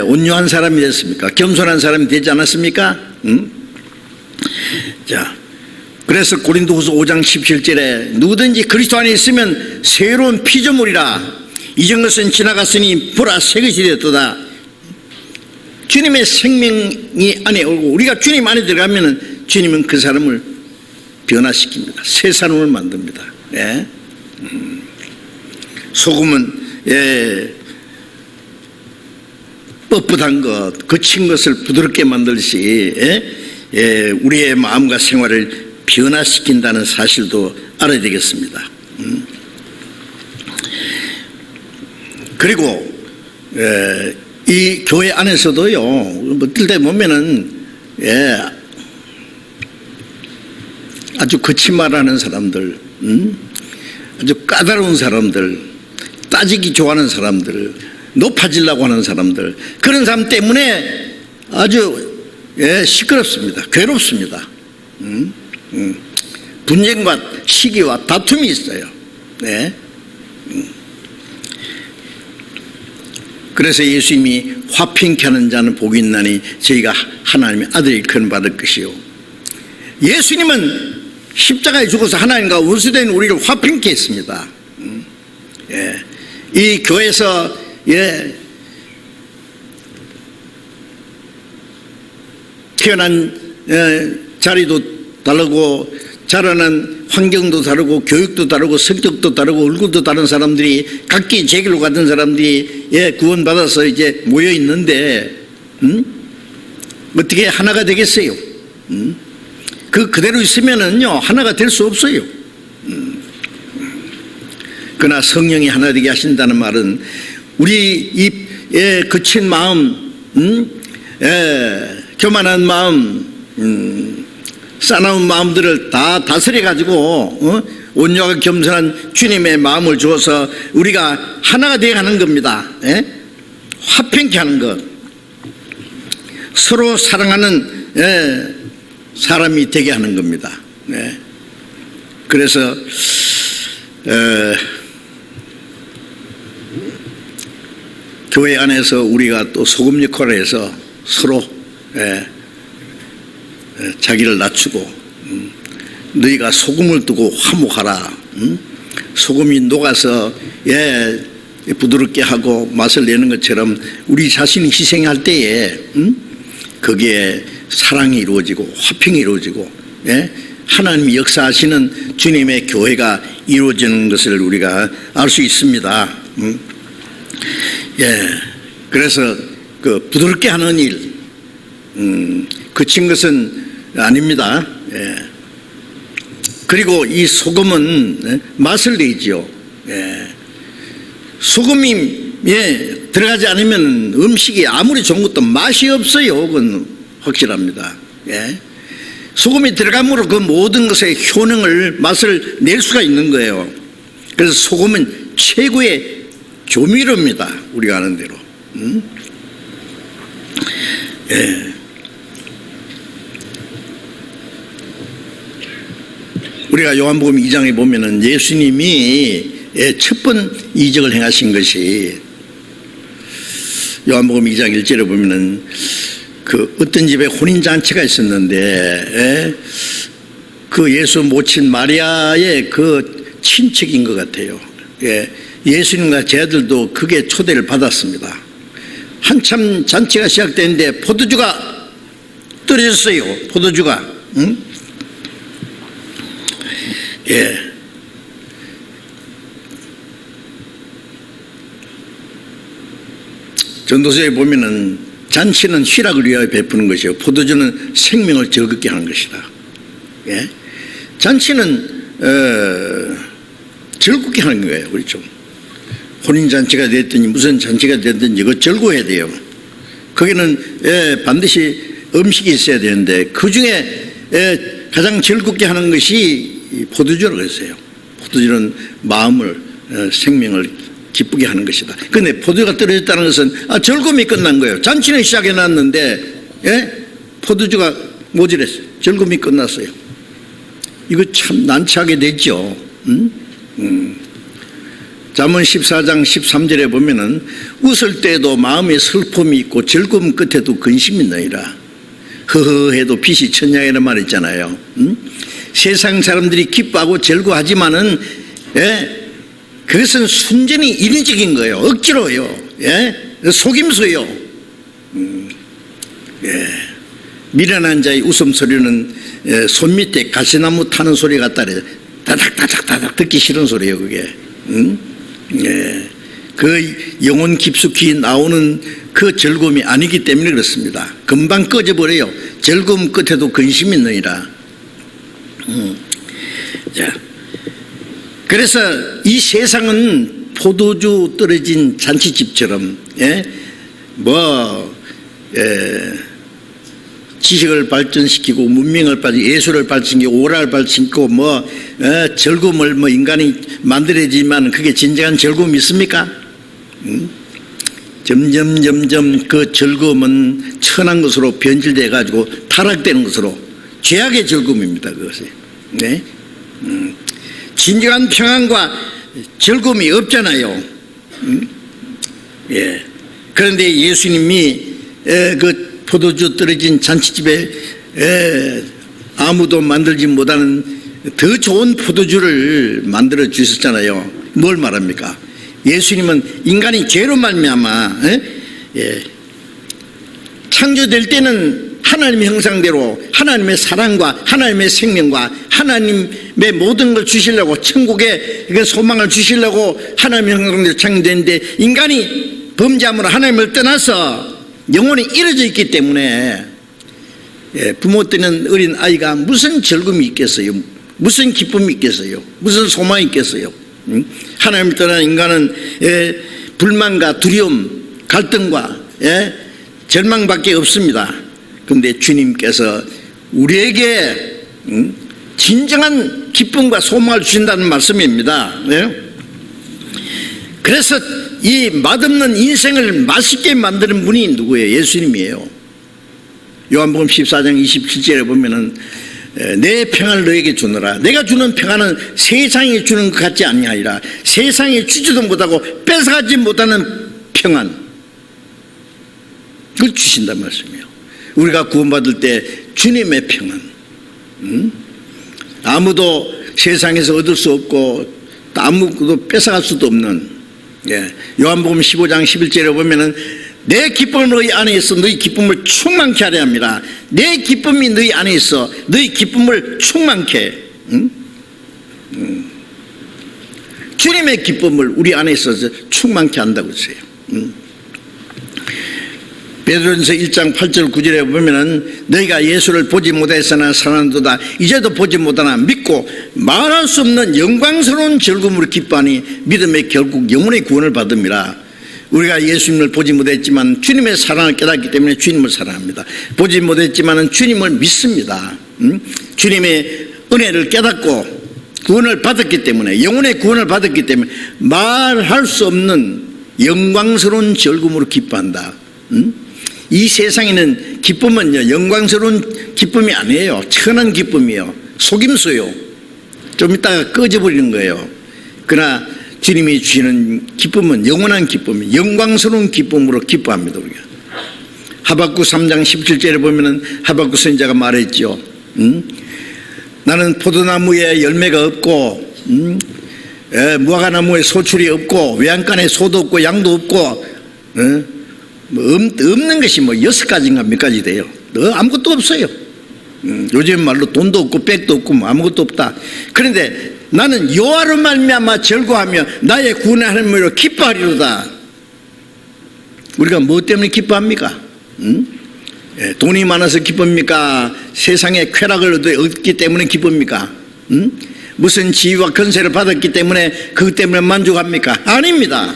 온유한 사람이 됐습니까? 겸손한 사람이 되지 않았습니까? 자, 그래서 고린도후서 5장 17절에 누구든지 그리스도 안에 있으면 새로운 피조물이라. 이전 것은 지나갔으니 보라 새 것이 되었도다. 주님의 생명이 안에 오고 우리가 주님 안에 들어가면 주님은 그 사람을 변화시킵니다. 새 사람을 만듭니다. 소금은 뻣뻣한 것, 거친 것을 부드럽게 만들듯이 우리의 마음과 생활을 변화시킨다는 사실도 알아야 되겠습니다. 그리고 이 교회 안에서도요, 어떨 때 보면은 아주 거친 말하는 사람들, 아주 까다로운 사람들, 따지기 좋아하는 사람들, 높아지려고 하는 사람들, 그런 사람 때문에 아주 시끄럽습니다. 괴롭습니다. 분쟁과 시기와 다툼이 있어요. 그래서 예수님이 화평케 하는 자는 복이 있나니 저희가 하나님의 아들이 건받을 것이요. 예수님은 십자가에 죽어서 하나님과 원수된 우리를 화평케 했습니다. 이 교회에서 태어난 자리도 다르고 자라난 환경도 다르고 교육도 다르고 성격도 다르고 얼굴도 다른 사람들이 각기 제 길로 가던 사람들이 구원받아서 이제 모여 있는데 어떻게 하나가 되겠어요? 그대로 있으면은요 하나가 될 수 없어요. 그러나 성령이 하나 되게 하신다는 말은 우리 이 거친 마음, 교만한 마음, 싸나운 마음들을 다 다스려 가지고 온유하고 겸손한 주님의 마음을 주어서 우리가 하나가 되어 가는 겁니다. 화평케 하는 것, 서로 사랑하는 사람이 되게 하는 겁니다. 그래서 교회 안에서 우리가 또 소금 역할을 해서 서로 자기를 낮추고 너희가 소금을 두고 화목하라. 소금이 녹아서 부드럽게 하고 맛을 내는 것처럼 우리 자신이 희생할 때에 거기에 사랑이 이루어지고 화평이 이루어지고 하나님이 역사하시는 주님의 교회가 이루어지는 것을 우리가 알 수 있습니다. 그래서 그 부드럽게 하는 일, 거친 것은 아닙니다. 그리고 이 소금은 맛을 내지요. 소금이 들어가지 않으면 음식이 아무리 좋은 것도 맛이 없어요. 그건 확실합니다. 예. 소금이 들어감으로 그 모든 것의 효능을 맛을 낼 수가 있는 거예요. 그래서 소금은 최고의 조미료입니다. 우리가 아는 대로. 예. 우리가 요한복음 2장에 보면은 예수님이 첫 번 이적을 행하신 것이 요한복음 2장 1절에 보면은 그 어떤 집에 혼인잔치가 있었는데 그 예수 모친 마리아의 그 친척인 것 같아요. 예수님과 제 아들도 그게 초대를 받았습니다. 한참 잔치가 시작되는데 포도주가 떨어졌어요. 포도주가. 응? 예. 전도서에 보면은 잔치는 희락을 위하여 베푸는 것이요 포도주는 생명을 즐겁게 하는 것이다. 예? 잔치는 즐겁게 하는 거예요. 그렇죠? 혼인잔치가 됐든지 무슨 잔치가 됐든지 그거 즐거워야 돼요. 거기는 반드시 음식이 있어야 되는데 그중에 가장 즐겁게 하는 것이 포도주라고 했어요. 포도주는 마음을 생명을 기쁘게 하는 것이다. 그런데 포도주가 떨어졌다는 것은 즐거움이 끝난 거예요. 잔치는 시작해놨는데 포도주가 모자랐어요. 즐거움이 끝났어요. 이거 참 난처하게 됐죠. 잠언 14장 13절에 보면은 웃을 때에도 마음에 슬픔이 있고 즐거움 끝에도 근심이 있느니라. 허허해도 빛이 천냥이라는 말 있잖아요. 세상 사람들이 기뻐하고 즐거워하지만은 그것은 순전히 인위적인 거예요. 억지로요. 속임수요. 미련한 자의 웃음소리는 손 밑에 가시나무 타는 소리 같다 그래요. 다닥다닥다닥 듣기 싫은 소리예요. 그게. 그 영혼 깊숙이 나오는 그 즐거움이 아니기 때문에 그렇습니다. 금방 꺼져버려요. 즐거움 끝에도 근심이 있느니라. 자, 그래서 이 세상은 포도주 떨어진 잔치집처럼 지식을 발전시키고 문명을 발전시키고 예술을 발전시키고 오락을 발전시키고 즐거움을 인간이 만들어지만 그게 진정한 즐거움이 있습니까? 점점 그 즐거움은 천한 것으로 변질돼 가지고 타락되는 것으로 죄악의 즐거움입니다. 그것이. 네? 진정한 평안과 즐거움이 없잖아요. 예. 그런데 예수님이 그 포도주 떨어진 잔치집에 아무도 만들지 못하는 더 좋은 포도주를 만들어 주셨잖아요. 뭘 말합니까? 예수님은 인간이 죄로 말미암아 창조될 때는 하나님의 형상대로 하나님의 사랑과 하나님의 생명과 하나님의 모든 걸 주시려고 천국의 소망을 주시려고 하나님의 형상대로 창조됐는데 인간이 범죄함으로 하나님을 떠나서 영혼이 잃어져 있기 때문에 부모 때는 어린 아이가 무슨 즐거움이 있겠어요? 무슨 기쁨이 있겠어요? 무슨 소망이 있겠어요? 하나님을 떠난 인간은 불만과 두려움, 갈등과 절망밖에 없습니다. 그런데 주님께서 우리에게 진정한 기쁨과 소망을 주신다는 말씀입니다. 그래서 이 맛없는 인생을 맛있게 만드는 분이 누구예요? 예수님이에요. 요한복음 14장 27절에 보면은 내 평안을 너에게 주노라. 내가 주는 평안은 세상이 주는 것 같지 아니하리라. 세상이 주지도 못하고 뺏어가지 못하는 평안, 그걸 주신단 말씀이에요. 우리가 구원받을 때 주님의 평안, 아무도 세상에서 얻을 수 없고 아무도 뺏어갈 수도 없는, 요한복음 15장 11절에 보면은 내 기쁨은 너희 안에 있어 너희 기쁨을 충만케 하려 합니다. 내 기쁨이 너희 안에 있어 너희 기쁨을 충만케. 주님의 기쁨을 우리 안에 있어서 충만케 한다고 했어요. 베드로전서 1장 8절 9절에 보면은 너희가 예수를 보지 못했으나 사랑한도다 이제도 보지 못하나 믿고 말할 수 없는 영광스러운 즐거움으로 기뻐하니 믿음에 결국 영혼의 구원을 받음이라. 우리가 예수님을 보지 못했지만 주님의 사랑을 깨닫기 때문에 주님을 사랑합니다. 보지 못했지만 주님을 믿습니다. 주님의 은혜를 깨닫고 구원을 받았기 때문에, 영혼의 구원을 받았기 때문에 말할 수 없는 영광스러운 즐거움으로 기뻐한다. 이 세상에는 기쁨은요, 영광스러운 기쁨이 아니에요. 천한 기쁨이에요. 속임수요. 좀 이따가 꺼져버리는 거예요. 그러나 주님이 주시는 기쁨은 영원한 기쁨이, 영광스러운 기쁨으로 기뻐합니다. 우리가 하박국 3장 17절에 보면은 하박국 선지자가 말했죠. 나는 포도나무에 열매가 없고 무화과나무에 소출이 없고 외양간에 소도 없고 양도 없고 없는 것이 뭐 6가지인가 몇 가지 돼요. 아무것도 없어요. 요즘 말로 돈도 없고 백도 없고 뭐 아무것도 없다. 그런데 나는 여호와로 말미암아 즐거워하며 나의 구원의 하나님으로 기뻐하리로다. 우리가 뭐 때문에 기뻐합니까? 돈이 많아서 기쁩니까? 세상의 쾌락을 얻기 때문에 기쁩니까? 무슨 지위와 권세를 받았기 때문에 그것 때문에 만족합니까? 아닙니다.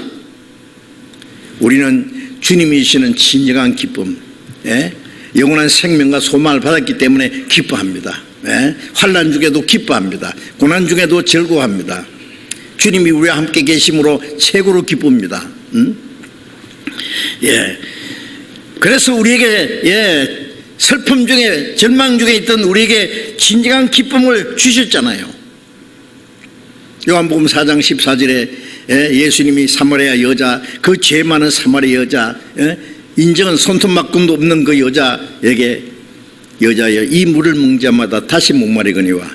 우리는 주님이 주시는 진정한 기쁨, 영원한 생명과 소망을 받았기 때문에 기뻐합니다. 환난 중에도 기뻐합니다. 고난 중에도 즐거워합니다. 주님이 우리와 함께 계심으로 최고로 기쁩니다. 그래서 우리에게 슬픔 중에, 절망 중에 있던 우리에게 진정한 기쁨을 주셨잖아요. 요한복음 4장 14절에 예수님이 사마리아 여자, 그 죄 많은 사마리아 여자, 인정은 손톱만큼도 없는 그 여자에게, 여자여 이 물을 먹는 자마다 다시 목마르거니와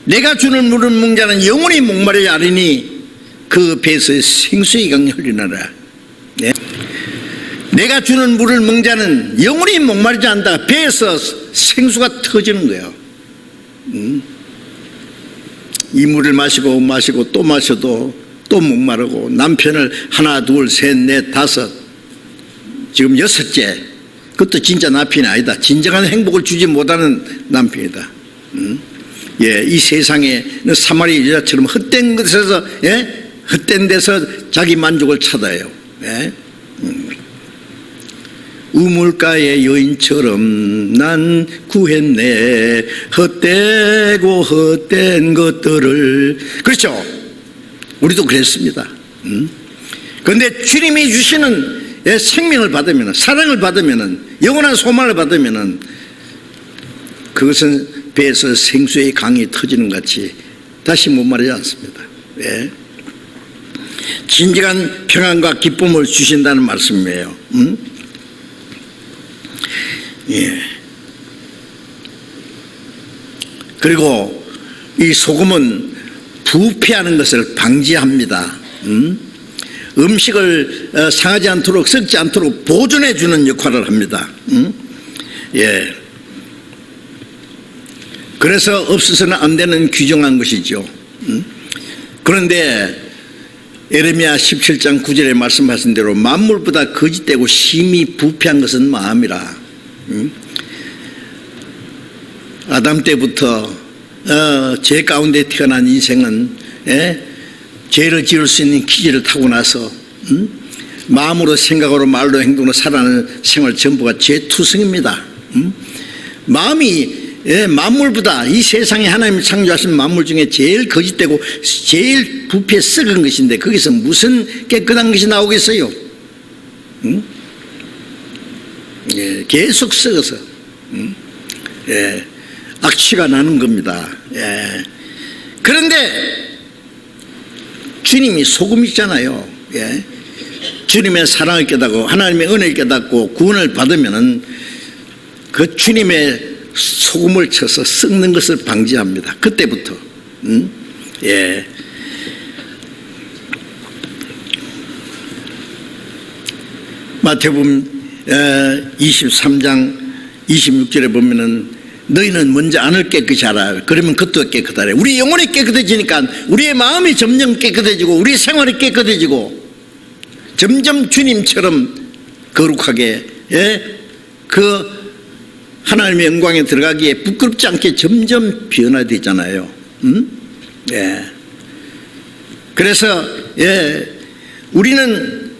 내가 주는 물을 먹는 자는 영원히 목마르지 않으니 그 배에서 생수의 강이 흐르나라. 내가 주는 물을 먹는 자는 영원히 목마르지 않다. 배에서 생수가 터지는 거예요. 이 물을 마시고 마시고 또 마셔도 또 목마르고, 남편을 하나 둘 셋 넷 다섯, 지금 6째, 그것도 진짜 남편이 아니다. 진정한 행복을 주지 못하는 남편이다. 이 세상에 사마리아 여자처럼 헛된 것에서, 헛된 데서 자기 만족을 찾아요. 우물가의 여인처럼 난 구했네, 헛되고 헛된 것들을. 그렇죠? 우리도 그랬습니다. 그런데 주님이 주시는 생명을 받으면, 사랑을 받으면, 영원한 소망을 받으면 그것은 배에서 생수의 강이 터지는 같이 다시 목마르지 않습니다. 진정한 평안과 기쁨을 주신다는 말씀이에요. 그리고 이 소금은 부패하는 것을 방지합니다. 음식을 상하지 않도록, 썩지 않도록 보존해 주는 역할을 합니다. 그래서 없어서는 안 되는 규정한 것이죠. 그런데 예레미야 17장 9절에 말씀하신 대로 만물보다 거짓되고 심히 부패한 것은 마음이라. 아담 때부터 죄 가운데 태어난 인생은 죄를 지을 수 있는 기질을 타고 나서 마음으로, 생각으로, 말로, 행동으로 살아가는 생활 전부가 죄투성입니다. 마음이 만물보다, 이 세상에 하나님이 창조하신 만물 중에 제일 거짓되고 제일 부패 썩은 것인데 거기서 무슨 깨끗한 것이 나오겠어요? 계속 썩어서 악취가 나는 겁니다. 그런데 주님이 소금이잖아요. 주님의 사랑을 깨닫고 하나님의 은혜를 깨닫고 구원을 받으면은 그 주님의 소금을 쳐서 썩는 것을 방지합니다. 그때부터. 마태복음 23장 26절에 보면은 너희는 먼저 안을 깨끗이 하라. 그러면 그것도 깨끗하래. 우리 영혼이 깨끗해지니까 우리의 마음이 점점 깨끗해지고 우리 생활이 깨끗해지고 점점 주님처럼 거룩하게, 그 하나님의 영광에 들어가기에 부끄럽지 않게 점점 변화되잖아요. 그래서 우리는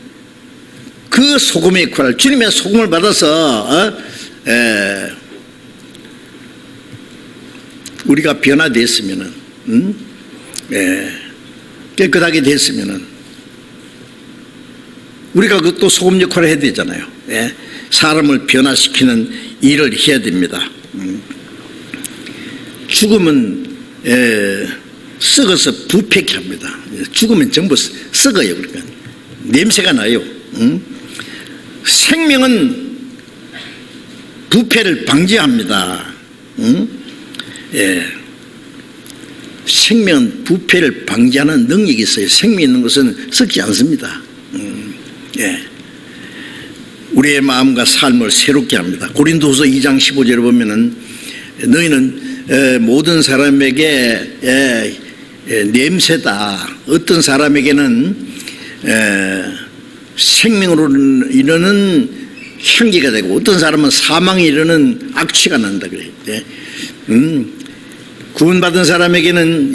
그 소금의 역할, 주님의 소금을 받아서 우리가 변화됐으면은, 깨끗하게 됐으면은 우리가 그것도 소금 역할을 해야 되잖아요. 사람을 변화시키는 일을 해야 됩니다. 죽으면 썩어서 부패케 합니다. 죽으면 전부 썩어요. 그러니까 냄새가 나요. 생명은 부패를 방지합니다. 생명은 부패를 방지하는 능력이 있어요. 생명이 있는 것은 썩지 않습니다. 우리의 마음과 삶을 새롭게 합니다. 고린도후서 2장 15절에 보면은 너희는 모든 사람에게 냄새다. 어떤 사람에게는 생명으로 이르는 향기가 되고 어떤 사람은 사망에 이르는 악취가 난다 그래요. 구원받은 사람에게는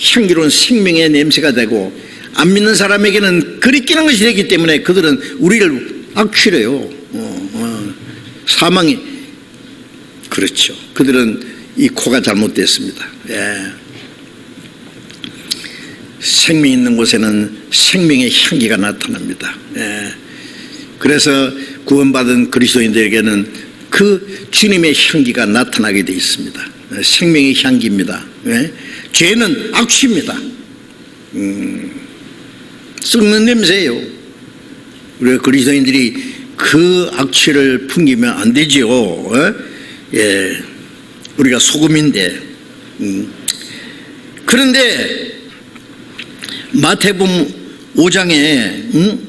향기로운 생명의 냄새가 되고 안 믿는 사람에게는 거리끼는 것이 되기 때문에 그들은 우리를 악취래요. 사망이 그렇죠. 그들은 이 코가 잘못됐습니다. 생명 있는 곳에는 생명의 향기가 나타납니다. 그래서 구원받은 그리스도인들에게는 그 주님의 향기가 나타나게 되어 있습니다. 생명의 향기입니다. 죄는 악취입니다. 썩는 냄새예요. 우리가 그리스도인들이 그 악취를 풍기면 안 되지요. 우리가 소금인데. 그런데 마태복음 5장에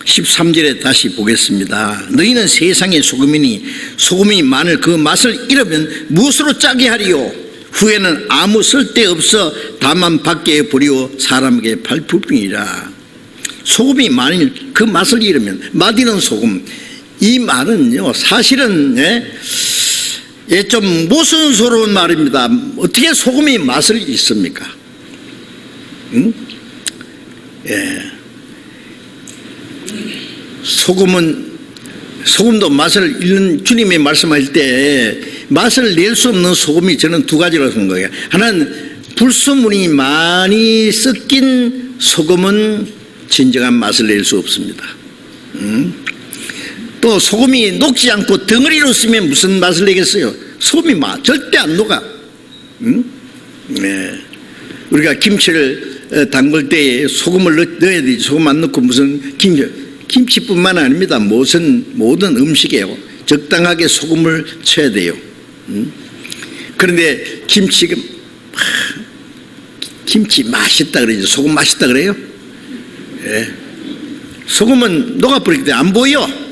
13절에 다시 보겠습니다. 너희는 세상의 소금이니 소금이 만일 그 맛을 잃으면 무엇으로 짜게 하리요? 후에는 아무 쓸데없어 다만 밖에 버리고 사람에게 팔 뿐이라. 소금이 만일 그 맛을 잃으면, 맛있는 소금, 이 말은요 사실은 좀 모순스러운 말입니다. 어떻게 소금이 맛을 잃습니까? 소금도 맛을 잃는, 주님이 말씀하실 때 맛을 낼 수 없는 소금이 저는 두 가지라고 하는 거예요. 하나는 불순물이 많이 섞인 소금은 진정한 맛을 낼 수 없습니다. 또 소금이 녹지 않고 덩어리로 쓰면 무슨 맛을 내겠어요? 소금이 절대 안 녹아. 우리가 김치를 담글 때 소금을 넣어야 되지. 소금 안 넣고 무슨 김치뿐만 아닙니다. 모든 음식에요 적당하게 소금을 쳐야 돼요. 그런데 김치 맛있다 그러죠. 소금 맛있다 그래요? 소금은 녹아버리기 때문에 안 보여.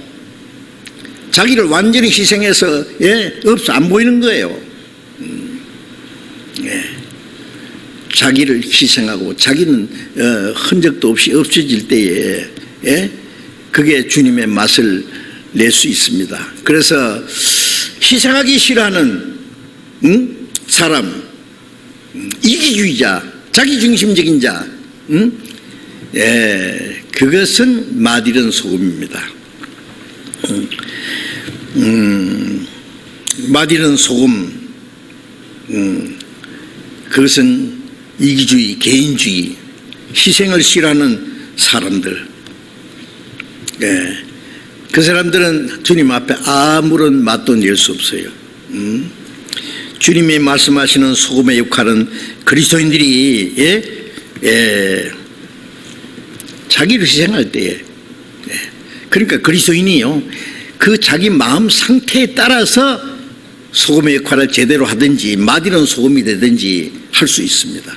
자기를 완전히 희생해서 안 보이는 거예요. 자기를 희생하고 자기는 흔적도 없이 없어질 때에 그게 주님의 맛을 낼 수 있습니다. 그래서 희생하기 싫어하는 사람, 이기주의자, 자기중심적인 자, 그것은 맛있는 소금입니다. 맛있는 소금, 그것은 이기주의, 개인주의, 희생을 싫어하는 사람들. 그 사람들은 주님 앞에 아무런 맛도 낼 수 없어요. 주님이 말씀하시는 소금의 역할은 그리스도인들이 자기를 희생할 때에, 그러니까 그리스도인이요 그 자기 마음 상태에 따라서 소금의 역할을 제대로 하든지 맛있는 소금이 되든지 할 수 있습니다.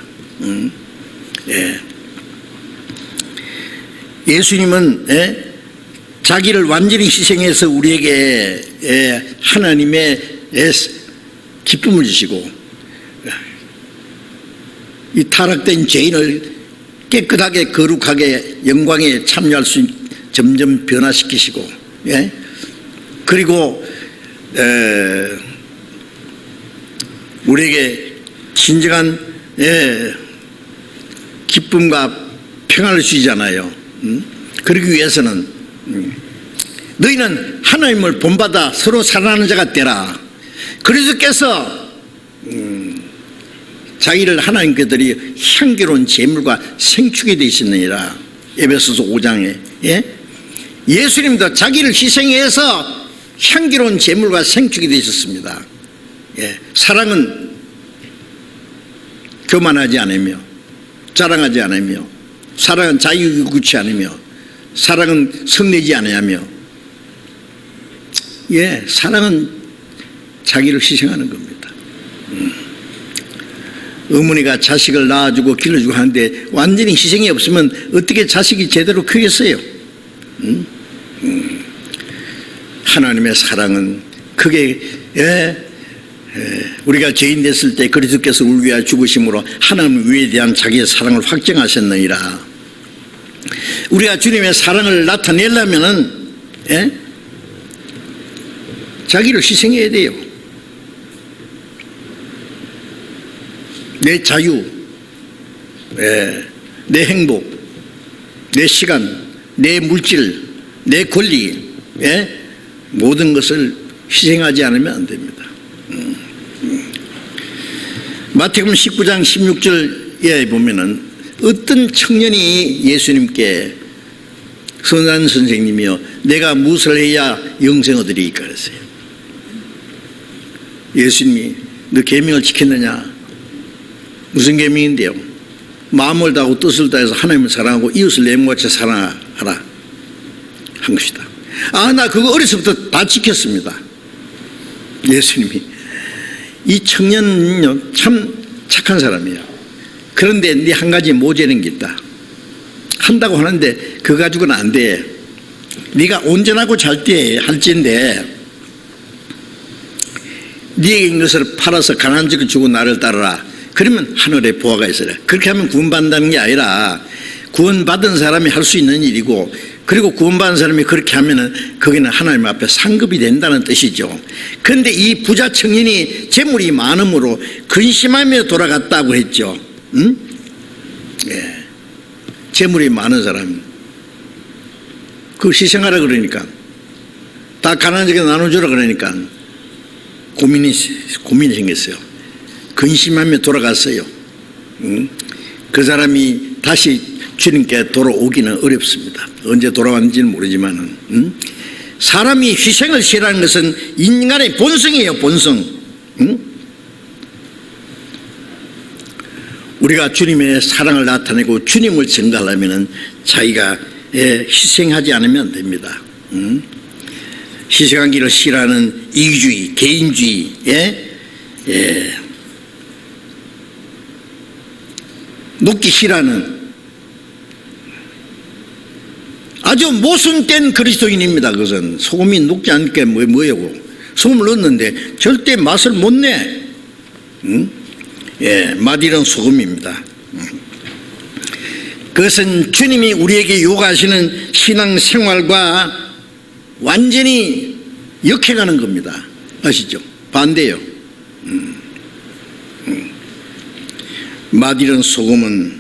예수님은 자기를 완전히 희생해서 우리에게 하나님의 기쁨을 주시고 이 타락된 죄인을 깨끗하게 거룩하게 영광에 참여할 수 점점 변화시키시고 그리고 우리에게 진정한 기쁨과 평안을 주시잖아요. 그러기 위해서는 너희는 하나님을 본받아 서로 사랑하는 자가 되라. 그리스도께서 자기를 하나님께들이 향기로운 제물과 생축이 되시느니라. 에베소서 5장에 예수님도 자기를 희생해서 향기로운 제물과 생축이 되셨습니다. 사랑은 교만하지 않으며 자랑하지 않으며 사랑은 자유를 구치 않으며 사랑은 성내지 않으며 사랑은 자기를 희생하는 겁니다. 어머니가 자식을 낳아주고 길러주고 하는데 완전히 희생이 없으면 어떻게 자식이 제대로 크겠어요? 하나님의 사랑은 그게 우리가 죄인 됐을 때 그리스도께서 우리 위하여 죽으심으로 하나님 위에 대한 자기의 사랑을 확증하셨느니라. 우리가 주님의 사랑을 나타내려면은 자기를 희생해야 돼요. 내 자유, 내 행복, 내 시간, 내 물질, 내 권리, 모든 것을 희생하지 않으면 안 됩니다. 마태복음 19장 16절에 보면은 어떤 청년이 예수님께 선한 선생님이여 내가 무엇을 해야 영생 얻으리이까 그랬어요. 예수님이 너 계명을 지켰느냐? 무슨 계명인데요? 마음을 다하고 뜻을 다해서 하나님을 사랑하고 이웃을 내 몸같이 사랑하라 한 것이다. 나 그거 어려서부터 다 지켰습니다. 예수님이 이 청년은요 참 착한 사람이에요. 그런데 네 한 가지 모자란 게 있다. 한다고 하는데 그거 가지고는 안 돼. 네가 온전하고 잘 때 할지인데 네게 있는 것을 팔아서 가난한 자에게 주고 나를 따르라. 그러면 하늘에 보화가 있어라. 그렇게 하면 구원받는다는 게 아니라 구원받은 사람이 할 수 있는 일이고 그리고 구원받은 사람이 그렇게 하면은 거기는 하나님 앞에 상급이 된다는 뜻이죠. 그런데 이 부자 청년이 재물이 많음으로 근심하며 돌아갔다고 했죠. 재물이 많은 사람 그걸 희생하라 그러니까 다 가난한 자에게 나눠주라 그러니까 고민이 생겼어요. 근심하며 돌아갔어요. 그 사람이 다시 주님께 돌아오기는 어렵습니다. 언제 돌아왔는지는 모르지만은 사람이 희생을 싫어하는 것은 인간의 본성이에요. 본성. 우리가 주님의 사랑을 나타내고 주님을 증거하려면 자기가 희생하지 않으면 안 됩니다. 희생하기를 싫어하는 이기주의, 개인주의, 녹기 싫어하는 아주 모순된 그리스도인입니다. 그것은 소금이 녹지 않게 뭐예요? 소금을 넣었는데 절대 맛을 못 내. 맛이란 소금입니다. 그것은 주님이 우리에게 요구하시는 신앙생활과 완전히 역행하는 겁니다. 아시죠? 반대요. 맛이란 소금은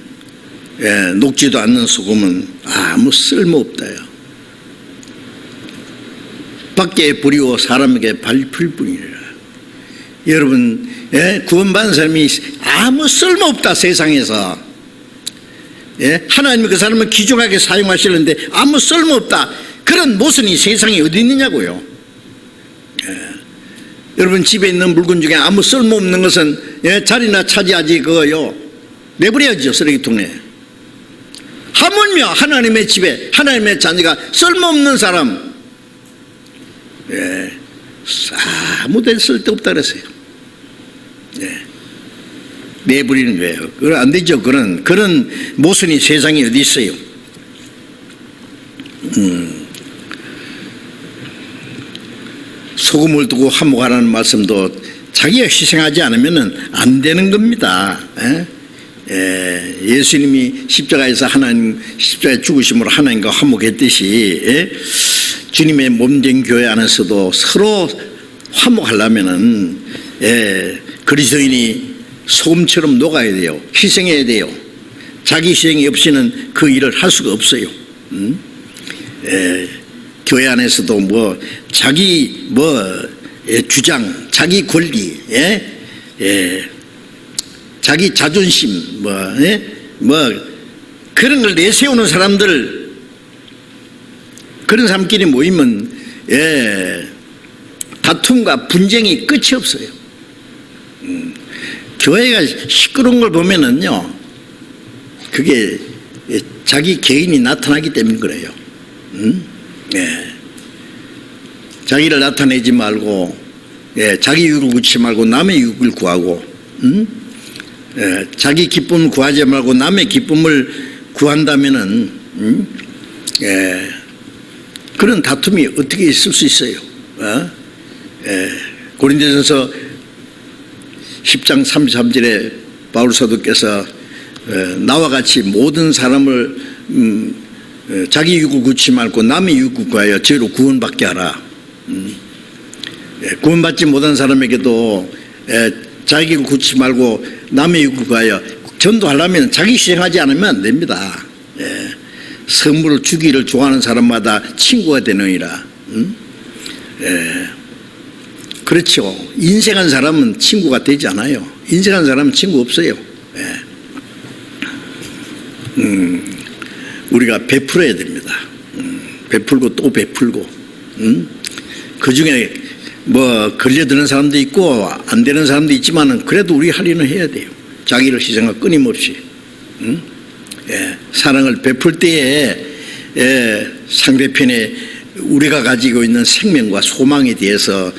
녹지도 않는 소금은 아무 쓸모없다요. 밖에 뿌리고 사람에게 밟힐 뿐이라. 여러분 구원받은 사람이 아무 쓸모없다. 세상에서 하나님이 그 사람을 귀중하게 사용하시는데 아무 쓸모없다. 그런 모순이 세상에 어디 있느냐고요. 여러분 집에 있는 물건 중에 아무 쓸모없는 것은 자리나 차지하지 그거요 내버려야죠. 쓰레기통에. 하물며 하나님의 집에 하나님의 자녀가 쓸모없는 사람 아무 데 쓸데없다 그랬어요. 내버리는 거예요. 그건 안 되죠. 그런 모순이 세상에 어디 있어요. 소금을 두고 화목하라는 말씀도 자기가 희생하지 않으면 안 되는 겁니다. 예수님이 십자가에서 하나님 십자가에 죽으심으로 하나님과 화목했듯이 주님의 몸된 교회 안에서도 서로 화목하려면은 그리스도인이 소금처럼 녹아야 돼요. 희생해야 돼요. 자기 희생이 없이는 그 일을 할 수가 없어요. 교회 안에서도 뭐 자기 주장, 자기 권리, 자기 자존심, 그런 걸 내세우는 사람들, 그런 사람끼리 모이면 다툼과 분쟁이 끝이 없어요. 교회가 시끄러운 걸 보면은요, 그게 자기 개인이 나타나기 때문에 그래요. 자기를 나타내지 말고, 자기 유익을 구치 말고 남의 유익을 구하고, 자기 기쁨을 구하지 말고 남의 기쁨을 구한다면은, 그런 다툼이 어떻게 있을 수 있어요? 고린도전서 10장 33절에 바울 사도께서 나와 같이 모든 사람을 자기 유익을 구치 말고 남의 유익을 구하여 저희로 구원받게 하라. 구원받지 못한 사람에게도 자기 유익을 구치 말고 남의 유익을 구하여 전도하려면 자기 희생하지 않으면 안 됩니다. 선물을 주기를 좋아하는 사람마다 친구가 되느니라. 그렇죠. 인생한 사람은 친구가 되지 않아요. 인생한 사람은 친구 없어요. 우리가 베풀어야 됩니다. 베풀고 또 베풀고. 그 중에 뭐 걸려드는 사람도 있고 안 되는 사람도 있지만은 그래도 우리 할 일은 해야 돼요. 자기를 희생하고 끊임없이. 사랑을 베풀 때에 상대편에 우리가 가지고 있는 생명과 소망에 대해서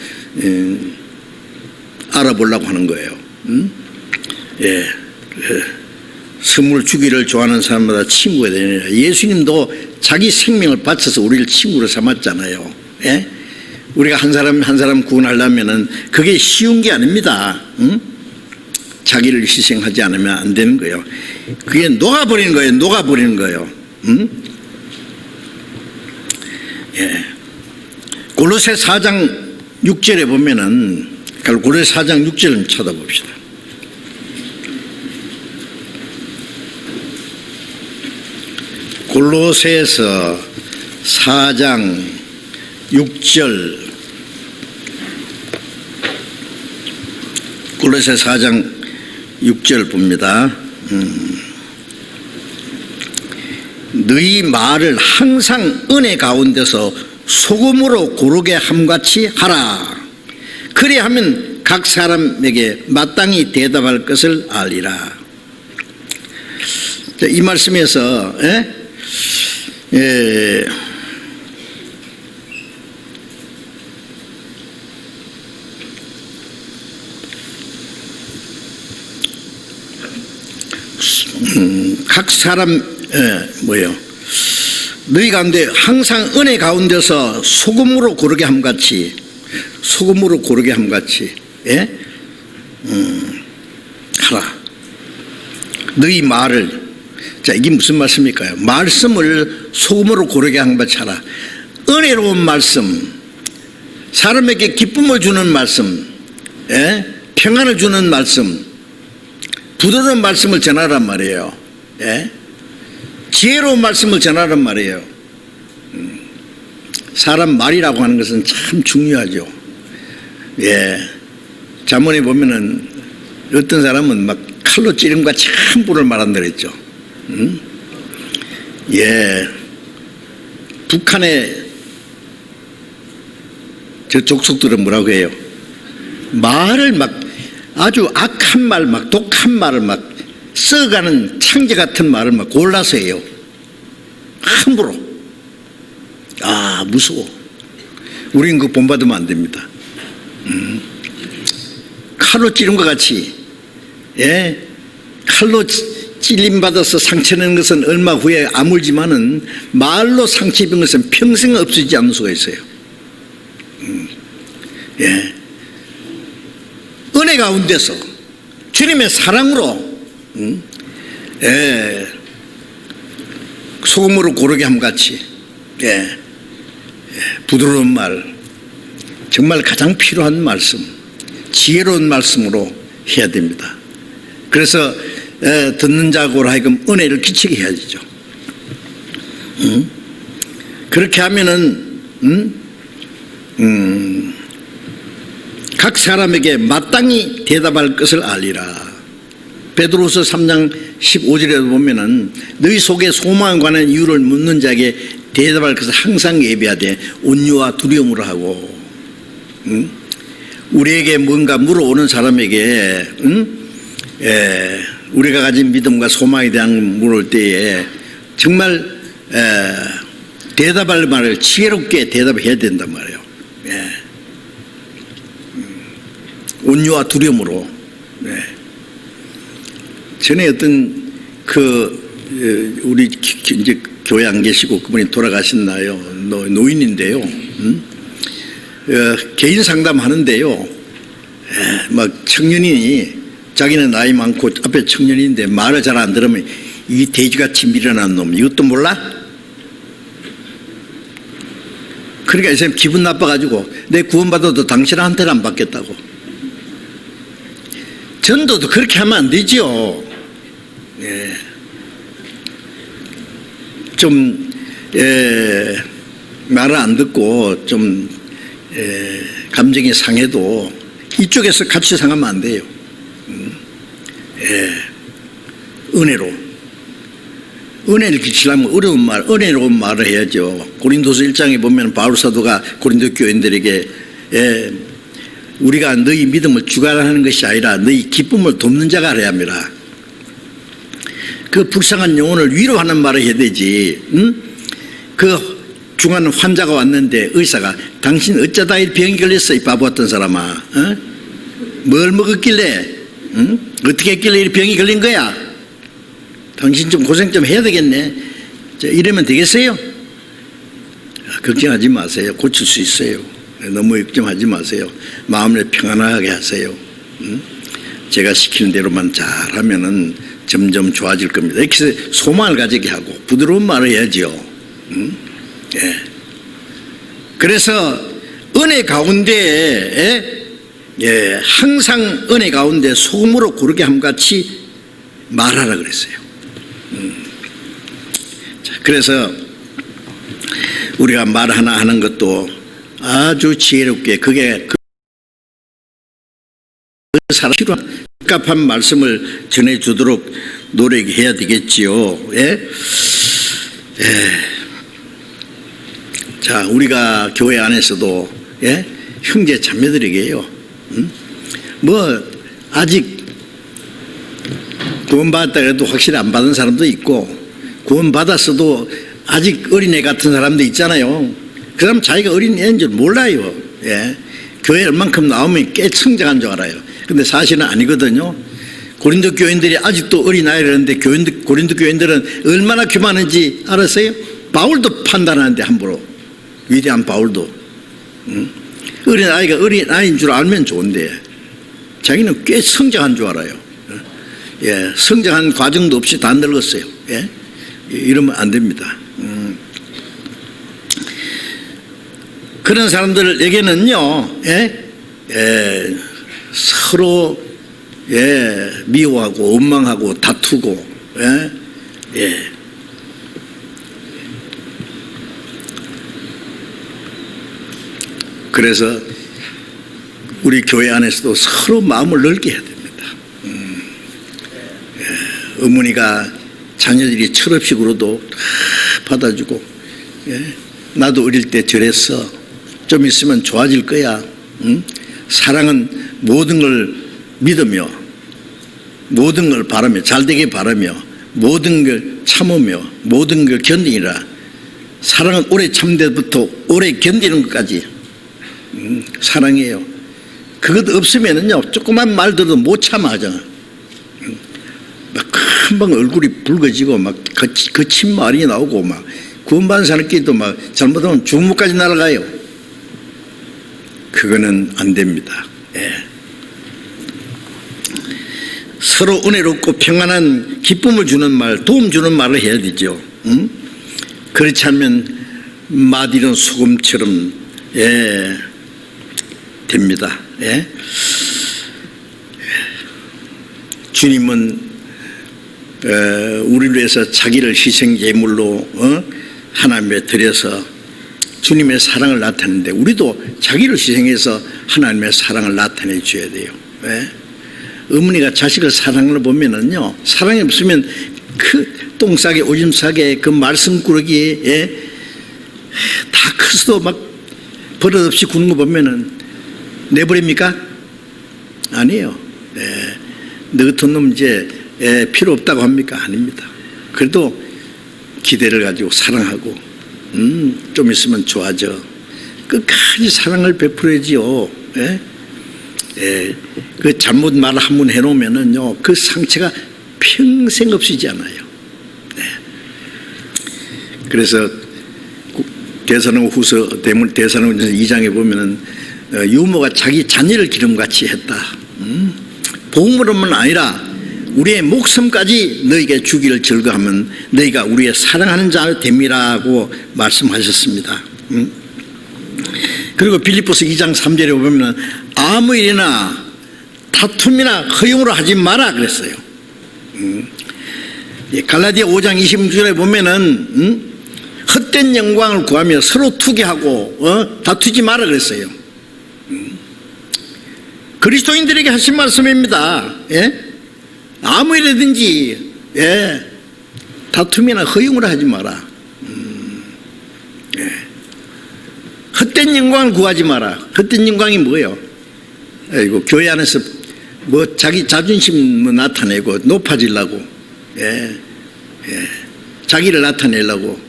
알아보려고 하는 거예요. 선물 주기를 좋아하는 사람마다 친구가 되느니라. 예수님도 자기 생명을 바쳐서 우리를 친구로 삼았잖아요. 우리가 한 사람 구원하려면은 그게 쉬운 게 아닙니다. 자기를 희생하지 않으면 안 되는 거예요. 그게 녹아버리는 거예요. 녹아버리는 거예요. 골로새 4장 6절에 보면은, 골로새 4장 6절을 찾아봅시다. 골로새에서 4장 6절, 골로새 4장 6절 봅니다. 너희 말을 항상 은혜 가운데서 소금으로 고르게 함같이 하라. 그리하면 각 사람에게 마땅히 대답할 것을 알리라. 이 말씀에서 각 사람 너희 가운데 항상 은혜 가운데서 소금으로 고르게 함같이, 소금으로 고르게 함같이 하라. 너희 말을, 자, 이게 무슨 말씀일까요? 말씀을 소금으로 고르게 함같이 하라. 은혜로운 말씀, 사람에게 기쁨을 주는 말씀, 평안을 주는 말씀, 부드러운 말씀을 전하란 말이에요. 지혜로운 말씀을 전하란 말이에요. 사람 말이라고 하는 것은 참 중요하죠. 잠언에 보면은 어떤 사람은 막 칼로 찌름과 참부를 말한다 그랬죠. 북한의 저 족속들은 뭐라고 해요? 말을 막 아주 악한 말, 막 독한 말을 막 써가는 창제 같은 말을 막 골라서 해요. 함부로. 아, 무서워. 우린 그거 본받으면 안 됩니다. 칼로 찌른 것 같이, 칼로 찔림받아서 상처내는 것은 얼마 후에 아물지만은 말로 상처 입은 것은 평생 없어지지 않을 수가 있어요. 은혜 가운데서 주님의 사랑으로 소금으로 고르게 함같이 부드러운 말, 정말 가장 필요한 말씀, 지혜로운 말씀으로 해야 됩니다. 그래서 듣는 자고로 하여금 은혜를 끼치게 해야죠. 그렇게 하면은 각 사람에게 마땅히 대답할 것을 알리라. 베드로서 3장 15절에도 보면은 너희 속에 소망에 관한 이유를 묻는 자에게 대답할 것을 항상 예비하되 온유와 두려움으로 하고, 우리에게 뭔가 물어오는 사람에게 우리가 가진 믿음과 소망에 대한 물을 때에 정말 대답할 말을 지혜롭게 대답해야 된단 말이에요. 온유와 두려움으로. 전에 어떤 우리 이제 교회 안 계시고 그분이 돌아가셨나요? 노인인데요. 개인 상담하는데요. 막 청년이 자기는 나이 많고 앞에 청년인데 말을 잘 안 들으면 이 돼지같이 밀어난 놈 이것도 몰라? 그러니까 이 사람 기분 나빠가지고 내 구원받아도 당신한테는 안 받겠다고. 전도도 그렇게 하면 안 되죠. 좀 말을 안 듣고 좀 감정이 상해도 이쪽에서 같이 상하면 안 돼요. 은혜로. 은혜를 기치려면 은혜로운 말을 해야죠. 고린도서 1장에 보면 바울 사도가 고린도 교인들에게 우리가 너희 믿음을 주관하는 것이 아니라 너희 기쁨을 돕는 자가 하려 함이라. 그 불쌍한 영혼을 위로하는 말을 해야 되지. 그 중한 환자가 왔는데 의사가 당신 어쩌다 이 병이 걸렸어 이 바보 같은 사람아. 뭘 먹었길래 어떻게 했길래 이 병이 걸린 거야. 당신 좀 고생 좀 해야 되겠네. 이러면 되겠어요? 걱정하지 마세요. 고칠 수 있어요. 너무 걱정하지 마세요. 마음을 평안하게 하세요. 제가 시키는 대로만 잘하면은 점점 좋아질 겁니다. 이렇게 해서 소망을 가지게 하고 부드러운 말을 해야죠. 그래서 은혜 가운데 항상 은혜 가운데 소금으로 고르게 함같이 말하라 그랬어요. 자, 그래서 우리가 말 하나 하는 것도 아주 지혜롭게 그게 그 사람 필요한 적합한 말씀을 전해주도록 노력해야 되겠지요. 자, 우리가 교회 안에서도 형제 자매들에게요. 뭐 아직 구원받았다 해도 확실히 안 받은 사람도 있고 구원받았어도 아직 어린애 같은 사람도 있잖아요. 그 사람 자기가 어린애인 줄 몰라요. 교회 얼만큼 나오면 꽤 성장한 줄 알아요. 근데 사실은 아니거든요. 고린도 교인들이 아직도 어린아이라는데 고린도 교인들은 얼마나 교만한지 알았어요? 바울도 판단하는데 함부로. 위대한 바울도. 어린아이가 어린아이인 줄 알면 좋은데 자기는 꽤 성장한 줄 알아요. 성장한 과정도 없이 다 늙었어요. 이러면 안 됩니다. 그런 사람들에게는요, 서로 미워하고 원망하고 다투고, 그래서 우리 교회 안에서도 서로 마음을 넓게 해야 됩니다. 어머니가 자녀들이 철없이 굴어도 받아주고, 나도 어릴 때 저랬어. 좀 있으면 좋아질 거야. 사랑은 모든 걸 믿으며 모든 걸 바라며 잘되게 바라며 모든 걸 참으며 모든 걸 견디라. 사랑은 오래 참되부터 오래 견디는 것까지 사랑이에요. 그것 없으면은요 조그만 말 들어도 못 참아 하잖아. 막 금방 얼굴이 붉어지고 막 거친 말이 나오고 막 구원받은 사람끼리도 막 잘못하면 중무까지 날아가요. 그거는 안 됩니다. 서로 은혜롭고 평안한 기쁨을 주는 말, 도움 주는 말을 해야 되죠. 그렇지 않으면 맛 잃은 소금처럼 됩니다. 주님은 우리를 위해서 자기를 희생 제물로 하나님께 드려서 주님의 사랑을 나타내는데 우리도 자기를 희생해서 하나님의 사랑을 나타내 줘야 돼요. 왜? 어머니가 자식을 사랑을 보면은요, 사랑이 없으면 그 똥 싸게 오줌 싸게 그 말썽꾸러기에 다 커서도 막 버릇없이 구는 거 보면은 내버립니까? 아니에요. 너 같은 놈 이제 필요 없다고 합니까? 아닙니다. 그래도 기대를 가지고 사랑하고 좀 있으면 좋아져. 끝까지 사랑을 베풀어야지요. 그 잘못 말 한 번 해놓으면은요, 그 상처가 평생 없어지지 않아요. 그래서 대사로후서 2장에 보면은 유모가 자기 자녀를 기름같이 했다. 복음으로만 아니라 우리의 목숨까지 너에게 주기를 즐거하면 너희가 우리의 사랑하는 자 됨이라고 말씀하셨습니다. 그리고 빌립보서 2장 3절에 보면 아무 일이나 다툼이나 허용으로 하지 마라 그랬어요. 갈라디아 5장 26절에 보면은 헛된 영광을 구하며 서로 투기하고 다투지 마라 그랬어요. 그리스도인들에게 하신 말씀입니다. 아무 일이든지 다툼이나 허용을 하지 마라. 헛된 영광을 구하지 마라. 헛된 영광이 뭐예요? 교회 안에서 뭐 자기 자존심 나타내고 높아지려고 자기를 나타내려고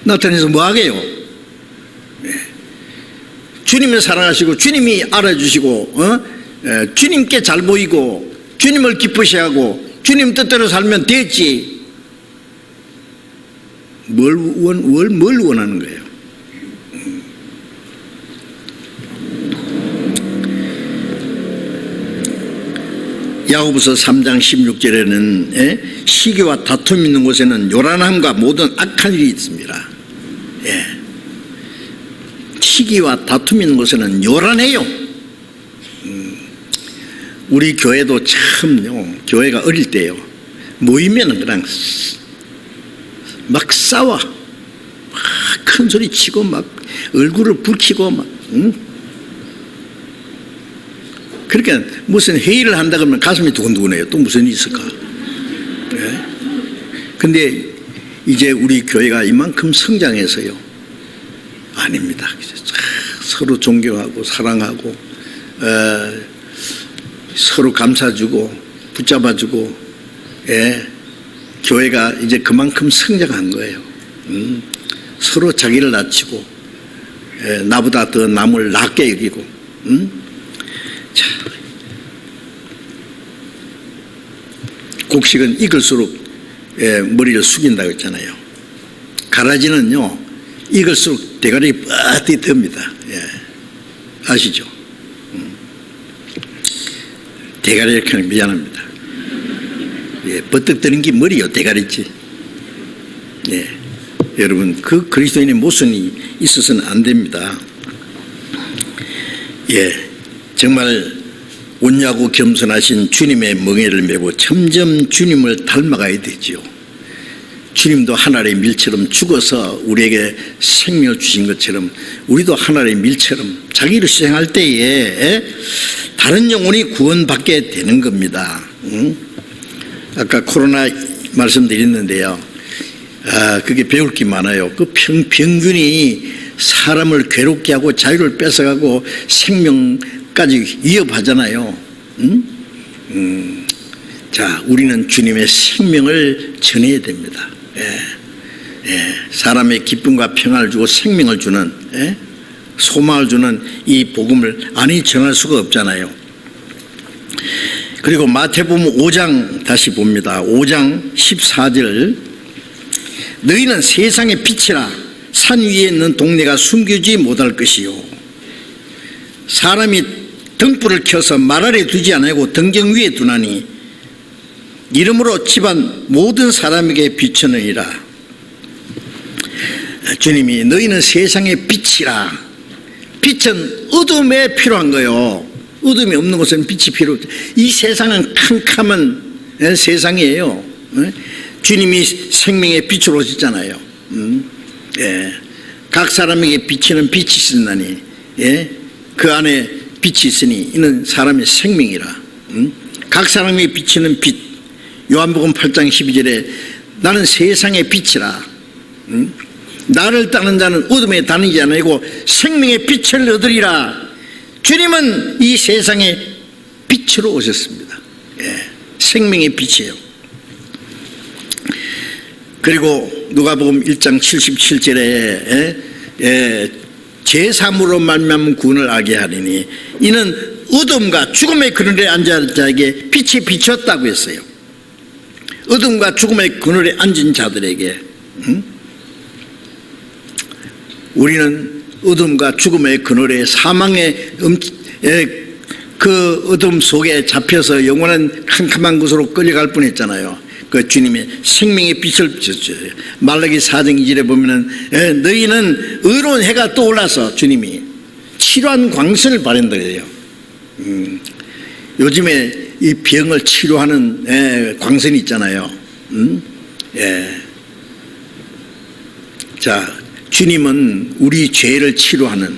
나타내서 뭐 하게요? 주님을 사랑하시고 주님이 알아주시고 주님께 잘 보이고 주님을 기쁘시하고 주님 뜻대로 살면 됐지. 뭘 원하는 거예요? 야고보서 3장 16절에는 시기와 다툼 있는 곳에는 요란함과 모든 악한 일이 있습니다. 시기와 다툼 있는 곳에는 요란해요. 우리 교회도 참요, 교회가 어릴 때요, 모이면 그냥 막 싸워, 막 큰 소리 치고 막 얼굴을 붉히고 막 그러니까 무슨 회의를 한다 그러면 가슴이 두근두근해요. 또 무슨 일이 있을까? 근데 이제 우리 교회가 이만큼 성장해서요, 아닙니다. 서로 존경하고 사랑하고 서로 감싸주고 붙잡아주고 교회가 이제 그만큼 성장한 거예요. 서로 자기를 낮추고 나보다 더 남을 낮게 여기고 자, 곡식은 익을수록 머리를 숙인다고 했잖아요. 가라지는요, 익을수록 대가리 뻗이 듭니다. 아시죠? 대가리 이렇게 하면 미안합니다. 버뜩 드는 게 머리요, 대가리지. 여러분, 그 그리스도인의 모순이 있어서는 안 됩니다. 정말 온유하고 겸손하신 주님의 멍에를 메고 점점 주님을 닮아가야 되지요. 주님도 하나의 밀처럼 죽어서 우리에게 생명을 주신 것처럼 우리도 하나의 밀처럼 자기를 희생할 때에 다른 영혼이 구원받게 되는 겁니다. 아까 코로나 말씀드렸는데요, 그게 배울 게 많아요. 그 병균이 사람을 괴롭게 하고 자유를 뺏어가고 생명까지 위협하잖아요. 자, 우리는 주님의 생명을 전해야 됩니다. 사람의 기쁨과 평안을 주고 생명을 주는, 소망을 주는 이 복음을 아니 전할 수가 없잖아요. 그리고 마태복음 5장 다시 봅니다. 5장 14절, 너희는 세상의 빛이라. 산 위에 있는 동네가 숨기지 못할 것이요, 사람이 등불을 켜서 말 아래 두지 아니하고 등경 위에 두나니 이름으로 집안 모든 사람에게 비추느니라. 주님이 너희는 세상의 빛이라. 빛은 어둠에 필요한 거예요. 어둠이 없는 곳은 빛이 필요 없죠. 이 세상은 캄캄한 세상이에요. 주님이 생명의 빛으로 오셨잖아요. 예. 각 사람에게 비치는 빛이 있으나니, 예. 그 안에 빛이 있으니 이는 사람의 생명이라. 각 사람에게 비치는 빛. 요한복음 8장 12절에 나는 세상의 빛이라. 나를 따르는 자는 어둠에 다니지 아니고 생명의 빛을 얻으리라. 주님은 이 세상의 빛으로 오셨습니다. 예. 생명의 빛이에요. 그리고 누가복음 1장 77절에 제3으로 말미암은 구원을 알게 하리니 이는 어둠과 죽음의 그늘에 앉은 자에게 빛이 비쳤다고 했어요. 어둠과 죽음의 그늘에 앉은 자들에게. 우리는 어둠과 죽음의 그늘에 사망의 그 어둠 속에 잡혀서 영원한 캄캄한 곳으로 끌려갈 뻔했잖아요. 그 주님의 생명의 빛을 비쳤어요. 말라기 4장 2절에 보면은 너희는 의로운 해가 떠올라서 주님이 치료한 광선을 바란다 그래요. 요즘에 이 병을 치료하는 광선이 있잖아요. 자, 주님은 우리 죄를 치료하는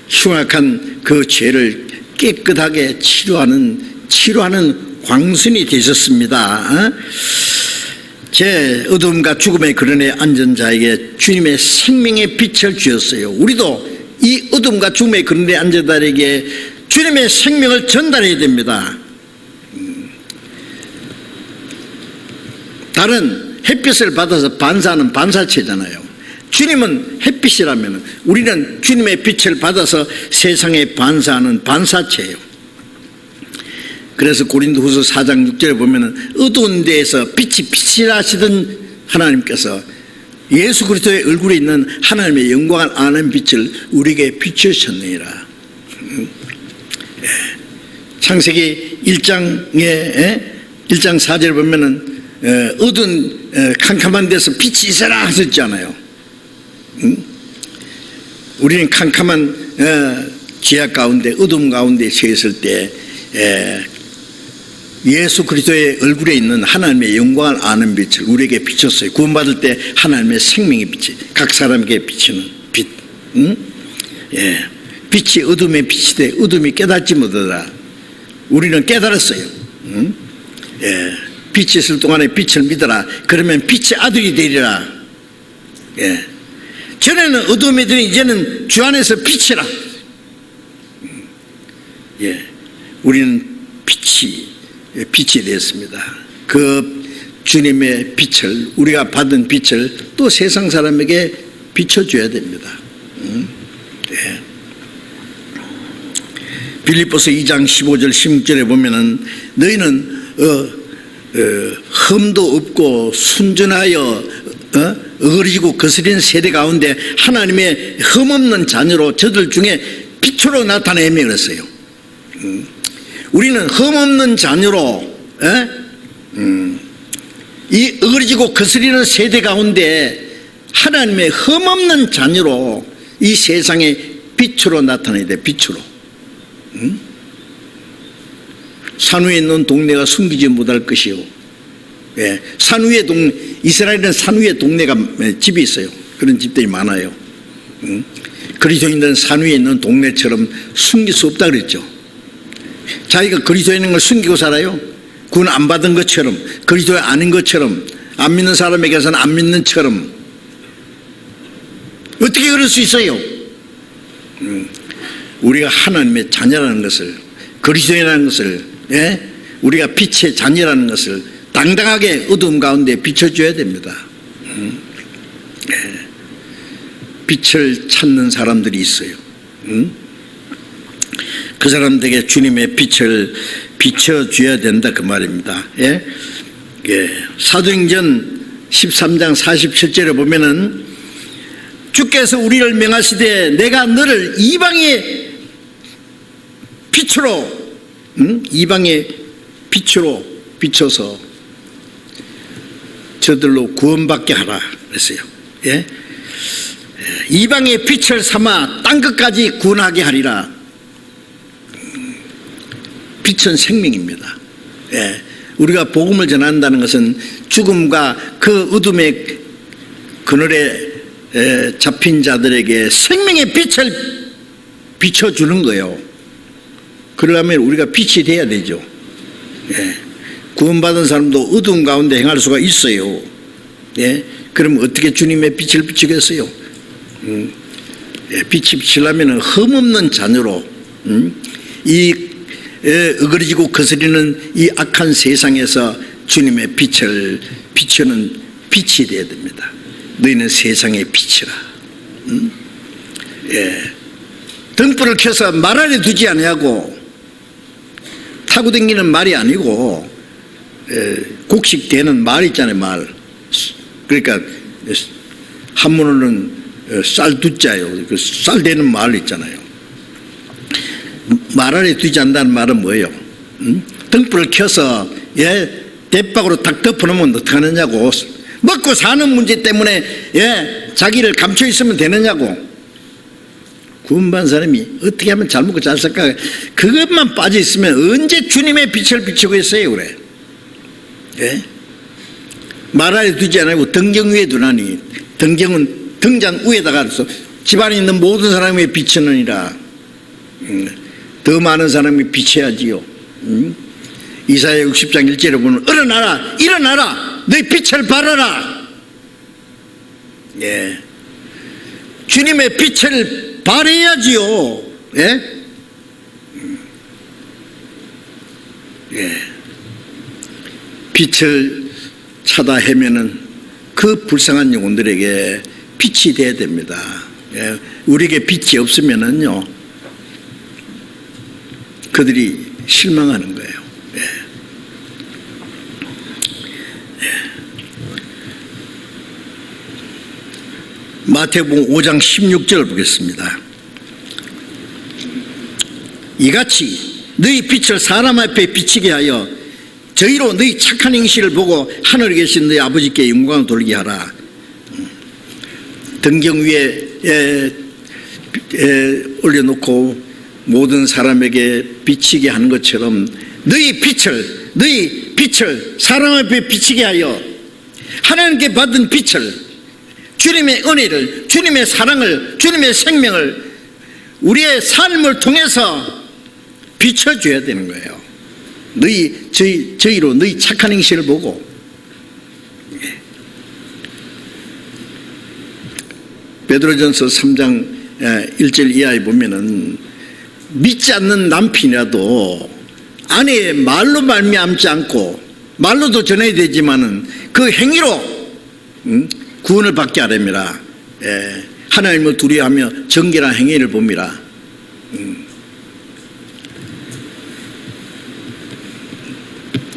흉악한 그 죄를 깨끗하게 치료하는 광선이 되셨습니다. 제 어둠과 죽음의 그늘에 앉은 자에게 주님의 생명의 빛을 주었어요. 우리도 이 어둠과 죽음의 그늘에 앉은 자에게 주님의 생명을 전달해야 됩니다. 다른 햇빛을 받아서 반사하는 반사체잖아요. 주님은 햇빛이라면 우리는 주님의 빛을 받아서 세상에 반사하는 반사체예요. 그래서 고린도후서 4장 6절에 보면은 어두운 데에서 빛이 빛이라시던 하나님께서 예수 그리스도의 얼굴에 있는 하나님의 영광을 아는 빛을 우리에게 비추셨느니라. 창세기 1장 4절에 보면은 어두운 캄캄한 데서 빛이 있어라 하셨잖아요. 우리는 캄캄한 지하 가운데 어둠 가운데 서 있을 때 예수 그리스도의 얼굴에 있는 하나님의 영광을 아는 빛을 우리에게 비쳤어요. 구원받을 때 하나님의 생명의 빛이 각 사람에게 비치는 빛. 빛이 어둠의 빛이 돼 어둠이 깨닫지 못하더라. 우리는 깨달았어요. 빛이 있을 동안에 빛을 믿어라. 그러면 빛의 아들이 되리라. 전에는 어둠이더니 이제는 주 안에서 빛이라. 우리는 빛이 되었습니다. 그 주님의 빛을 우리가 받은 빛을 또 세상 사람에게 비춰줘야 됩니다. 빌립보서 2장 15절 16절에 보면은 너희는 흠도 없고 순전하여 어리고 거스린 세대 가운데 하나님의 흠없는 자녀로 저들 중에 빛으로 나타내며 그랬어요. 우리는 흠없는 자녀로 이 어리지고 거스리는 세대 가운데 하나님의 흠없는 자녀로 이 세상에 빛으로 나타나야 돼. 빛으로. 산 위에 있는 동네가 숨기지 못할 것이요. 산 위에 이스라엘은 산 위에 동네가 집이 있어요. 그런 집들이 많아요. 그리스도인들은 산 위에 있는 동네처럼 숨길 수 없다 그랬죠. 자기가 그리스도에 있는 걸 숨기고 살아요. 구원 안 받은 것처럼, 그리스도에 아는 것처럼, 안 믿는 사람에게서는 안 믿는 처럼. 어떻게 그럴 수 있어요? 우리가 하나님의 자녀라는 것을, 그리스도라는 것을, 우리가 빛의 자녀라는 것을 당당하게 어두움 가운데 비춰줘야 됩니다. 빛을 찾는 사람들이 있어요. 그 사람들에게 주님의 빛을 비춰줘야 된다 그 말입니다. 사도행전 13장 47절에 보면은 주께서 우리를 명하시되 내가 너를 이방의 빛으로 이방의 빛으로 비춰서 저들로 구원받게 하라 그랬어요. 이방의 빛을 삼아 땅끝까지 구원하게 하리라. 빛은 생명입니다. 우리가 복음을 전한다는 것은 죽음과 그 어둠의 그늘에 잡힌 자들에게 생명의 빛을 비춰주는 거예요. 그러려면 우리가 빛이 돼야 되죠. 예. 구원받은 사람도 어두운 가운데 행할 수가 있어요. 예. 그럼 어떻게 주님의 빛을 비추겠어요? 예. 빛이 비치려면 흠없는 자녀로 이 어그러지고 거스리는 이 악한 세상에서 주님의 빛을 비추는 빛이 되어야 됩니다. 너희는 세상의 빛이라. 예. 등불을 켜서 말 안에 두지 아니하고 타고 다니는 말이 아니고 곡식되는 말 있잖아요. 말. 그러니까 한문으로는 쌀두자요. 그 쌀되는 말 있잖아요. 말 안에 두지 않는다는 말은 뭐예요? 등불을 켜서 대박으로 딱 덮어놓으면 어떡하느냐고. 먹고 사는 문제 때문에 자기를 감춰 있으면 되느냐고. 구원받은 사람이 어떻게 하면 잘 먹고 잘 살까? 그것만 빠져 있으면 언제 주님의 빛을 비추고 있어요, 그래? 예? 말 안에 두지 않고 등경 위에 두나니, 등경은 등잔 위에다가 집안에 있는 모든 사람이 비추느니라. 더 많은 사람이 비춰야지요. 이사야 60장 1절에 보면 일어나라, 일어나라, 너희 빛을 발하라. 예. 주님의 빛을 발해야지요. 예? 예. 빛을 찾아 헤매는 그 불쌍한 영혼들에게 빛이 돼야 됩니다. 예. 우리에게 빛이 없으면은요, 그들이 실망하는 거예요. 예. 예. 마태복음 5장 16절 보겠습니다. 이같이 너희 빛을 사람 앞에 비치게 하여 저희로 너희 착한 행실을 보고 하늘에 계신 너희 아버지께 영광을 돌리게 하라. 등경 위에 올려놓고 모든 사람에게 비치게 하는 것처럼 너희 빛을 사람 앞에 비치게 하여 하나님께 받은 빛을, 주님의 은혜를, 주님의 사랑을, 주님의 생명을 우리의 삶을 통해서 비춰줘야 되는 거예요. 저희로 너희 착한 행실을 보고. 베드로전서 3장 1절 이하에 보면은 믿지 않는 남편이라도 아내의 말로 말미암지 않고, 말로도 전해야 되지만은 그 행위로 구원을 받게 하렵니다. 하나님을 두려워하며 정결한 행위를 봅니다.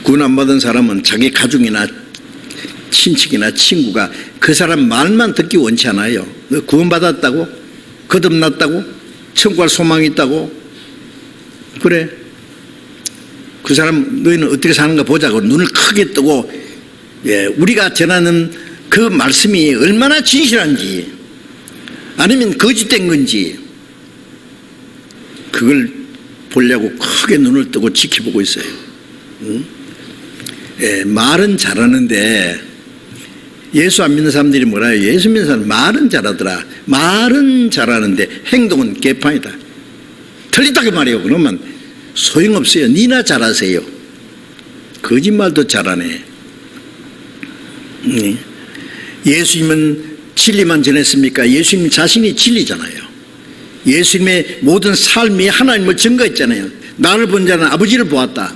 구원 안 받은 사람은 자기 가족이나 친척이나 친구가 그 사람 말만 듣기 원치 않아요. 너 구원 받았다고? 거듭났다고? 천국할 소망이 있다고? 그래, 그 사람 너희는 어떻게 사는가 보자고 눈을 크게 뜨고, 우리가 전하는 그 말씀이 얼마나 진실한지, 아니면 거짓된 건지, 그걸 보려고 크게 눈을 뜨고 지켜보고 있어요. 말은 잘하는데, 예수 안 믿는 사람들이 뭐라 해요? 예수 믿는 사람 말은 잘하더라. 말은 잘하는데 행동은 개판이다. 틀리다고 말해요. 그러면 소용없어요. 니나 잘하세요. 거짓말도 잘하네. 예수님은 진리만 전했습니까? 예수님 자신이 진리잖아요. 예수님의 모든 삶이 하나님을 증거했잖아요. 나를 본 자는 아버지를 보았다.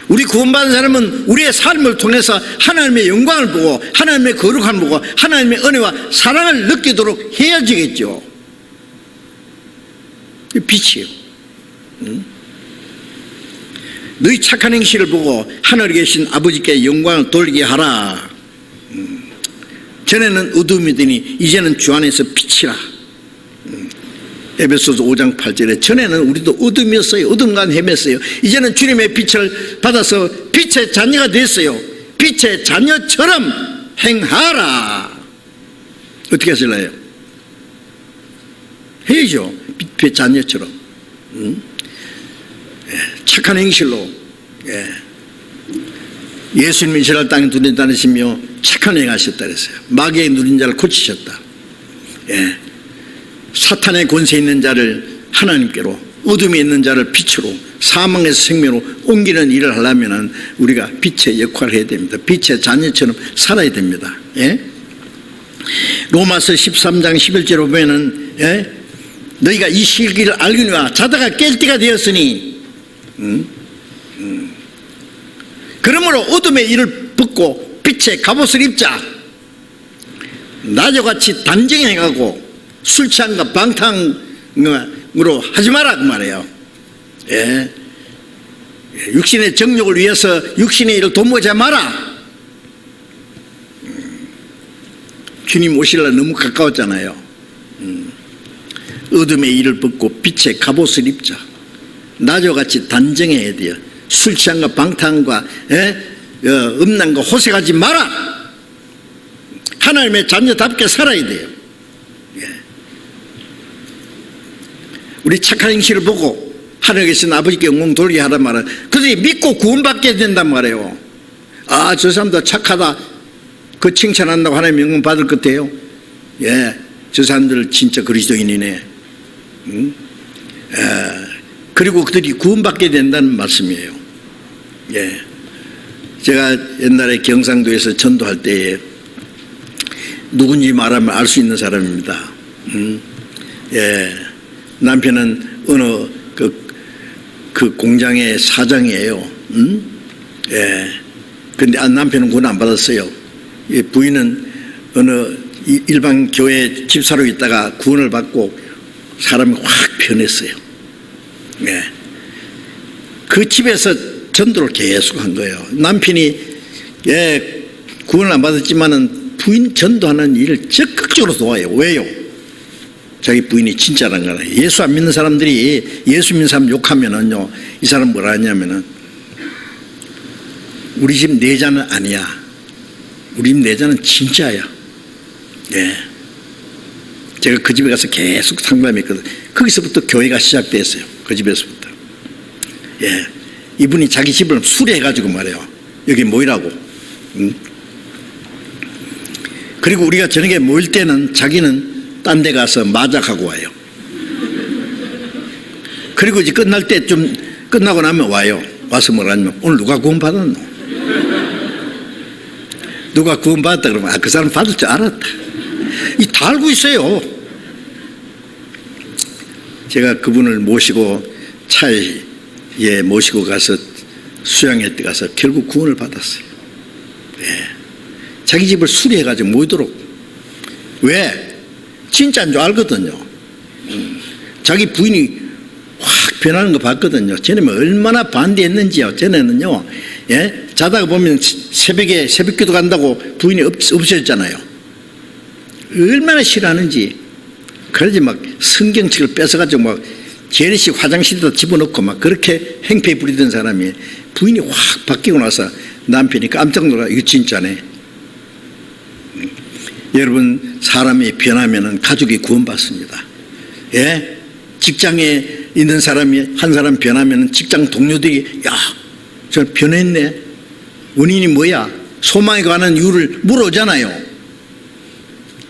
우리 구원받은 사람은 우리의 삶을 통해서 하나님의 영광을 보고 하나님의 거룩함을 보고 하나님의 은혜와 사랑을 느끼도록 해야지겠죠. 빛이에요. 너희 착한 행실을 보고 하늘에 계신 아버지께 영광을 돌리게 하라. 전에는 어둠이더니 이제는 주 안에서 빛이라. 에베소서 5장 8절에 전에는 우리도 어둠이었어요. 어둠 가운데 헤맸어요. 이제는 주님의 빛을 받아서 빛의 자녀가 됐어요. 빛의 자녀처럼 행하라. 어떻게 하실래요? 해야죠. 빛의 자녀처럼. 착한 행실로. 예수님이 이스라엘 땅에 두루 다니시며 착한 행하셨다 그랬어요. 마귀의 누린 자를 고치셨다. 예. 사탄의 권세 있는 자를 하나님께로, 어둠에 있는 자를 빛으로, 사망에서 생명으로 옮기는 일을 하려면 우리가 빛의 역할을 해야 됩니다. 빛의 자녀처럼 살아야 됩니다. 예? 로마서 13장 11절에 보면은, 예? 너희가 이 실기를 알거니와 자다가 깰 때가 되었으니, 그러므로 어둠의 일을 벗고 빛의 갑옷을 입자. 낮에같이 단정해가고 술 취한과 방탕으로 하지 마라 그 말이에요. 예. 육신의 정욕을 위해서 육신의 일을 도모하지 마라. 주님 오실라 너무 가까웠잖아요. 어둠의 일을 벗고 빛의 갑옷을 입자. 낮에같이 단정해야 돼요. 술 취한과 방탕과 음란과 호색하지 마라. 하나님의 자녀답게 살아야 돼요. 예. 우리 착한 행실을 보고 하늘에 계신 아버지께 영광 돌리게 하란 말은 그들이 믿고 구원받게 된단 말이에요. 아, 저 사람도 착하다, 그 칭찬한다고 하나님 영광 받을 것 같아요. 예, 저 사람들 진짜 그리스도인이네. 그리고 그들이 구원받게 된다는 말씀이에요. 예, 제가 옛날에 경상도에서 전도할 때에 누군지 말하면 알 수 있는 사람입니다. 예, 남편은 어느 그 공장의 사장이에요. 예, 근데 남편은 구원 안 받았어요. 예, 부인은 어느 일반 교회 집사로 있다가 구원을 받고 사람이 확 변했어요. 예, 그 집에서 전도를 계속 한 거예요. 남편이 예, 구원을 안 받았지만은 부인 전도하는 일을 적극적으로 도와요. 왜요? 자기 부인이 진짜란 거예요. 예수 안 믿는 사람들이 예수 믿는 사람 욕하면은요, 이 사람 뭐라 하냐면은 우리 집 내자는 아니야. 우리 집 내자는 진짜야. 예. 제가 그 집에 가서 계속 상담했거든. 거기서부터 교회가 시작됐어요. 그 집에서부터. 예. 이분이 자기 집을 수리해가지고 말해요. 여기 모이라고. 그리고 우리가 저녁에 모일 때는 자기는 딴 데 가서 마작하고 와요. 그리고 이제 끝날 때 좀 끝나고 나면 와요. 와서 뭐라 하냐면 오늘 누가 구원 받았노? 누가 구원 받았다 그러면 아, 그 사람 받을 줄 알았다. 이 다 알고 있어요. 제가 그분을 모시고 차에 모시고 가서 수양회 때 가서 결국 구원을 받았어요. 예. 자기 집을 수리해가지고 모이도록. 왜? 진짜인 줄 알거든요. 자기 부인이 확 변하는 거 봤거든요. 쟤네는 얼마나 반대했는지요. 쟤네는요, 예? 자다가 보면 새벽에 새벽기도 간다고 부인이 없어졌잖아요. 얼마나 싫어하는지. 그러지 막 성경책을 뺏어가지고 막 재래식 화장실에다 집어넣고 막 그렇게 행패 부리던 사람이 부인이 확 바뀌고 나서 남편이 깜짝 놀라. 이거 진짜네. 여러분, 사람이 변하면은 가족이 구원받습니다. 예? 직장에 있는 사람이 한 사람 변하면은 직장 동료들이 야, 저 변했네. 원인이 뭐야? 소망에 관한 이유를 물어오잖아요.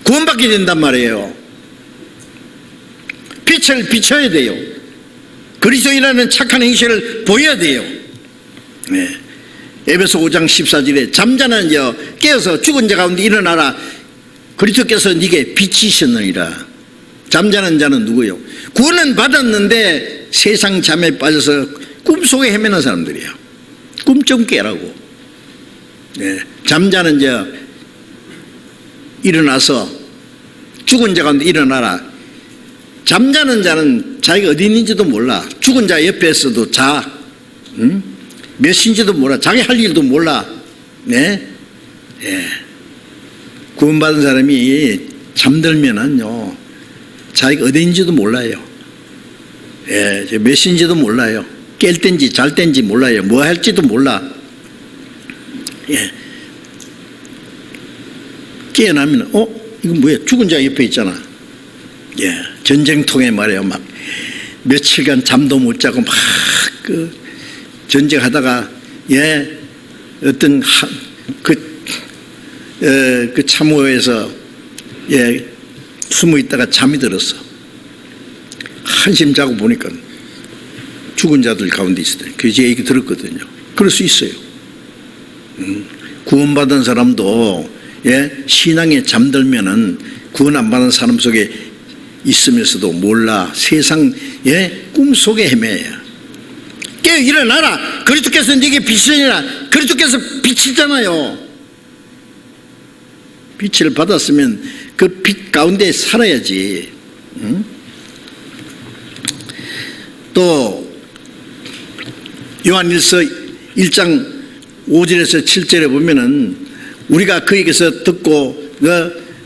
구원받게 된단 말이에요. 빛을 비춰야 돼요. 그리스도인이라는 착한 행실을 보여야 돼요. 네. 에베소 5장 14절에 잠자는 자 깨어서 죽은 자 가운데 일어나라. 그리스도께서 네게 빛이셨느니라. 잠자는 자는 누구요? 구원은 받았는데 세상 잠에 빠져서 꿈속에 헤매는 사람들이에요. 꿈 좀 깨라고. 네. 잠자는 자 일어나서 죽은 자 가운데 일어나라. 잠자는 자는 자기가 어디 있는지도 몰라. 죽은 자 옆에서도 자. 몇 시인지도 몰라. 자기 할 일도 몰라. 네? 예. 구원받은 사람이 잠들면은요, 자기가 어디 있는지도 몰라요. 예, 몇 시인지도 몰라요. 깰 땐지 잘 땐지 몰라요. 뭐 할지도 몰라. 예. 깨어나면, 이거 뭐야? 죽은 자 옆에 있잖아. 예. 전쟁통에 말이에요. 막 며칠간 잠도 못 자고 막 전쟁하다가, 예, 어떤 그 참호에서 숨어 있다가 잠이 들었어. 한심 자고 보니까 죽은 자들 가운데 있었대. 그래서 얘기 들었거든요. 그럴 수 있어요. 구원받은 사람도 신앙에 잠들면은 구원 안 받은 사람 속에 있으면서도 몰라 세상 꿈속에 헤매요. 깨어 일어나라. 그리스도께서 네게 빛이니라. 그리스도께서 빛이잖아요. 빛을 받았으면 그 빛 가운데 살아야지. 또 요한일서 1장 5절에서 7절에 보면은 우리가 그에게서 듣고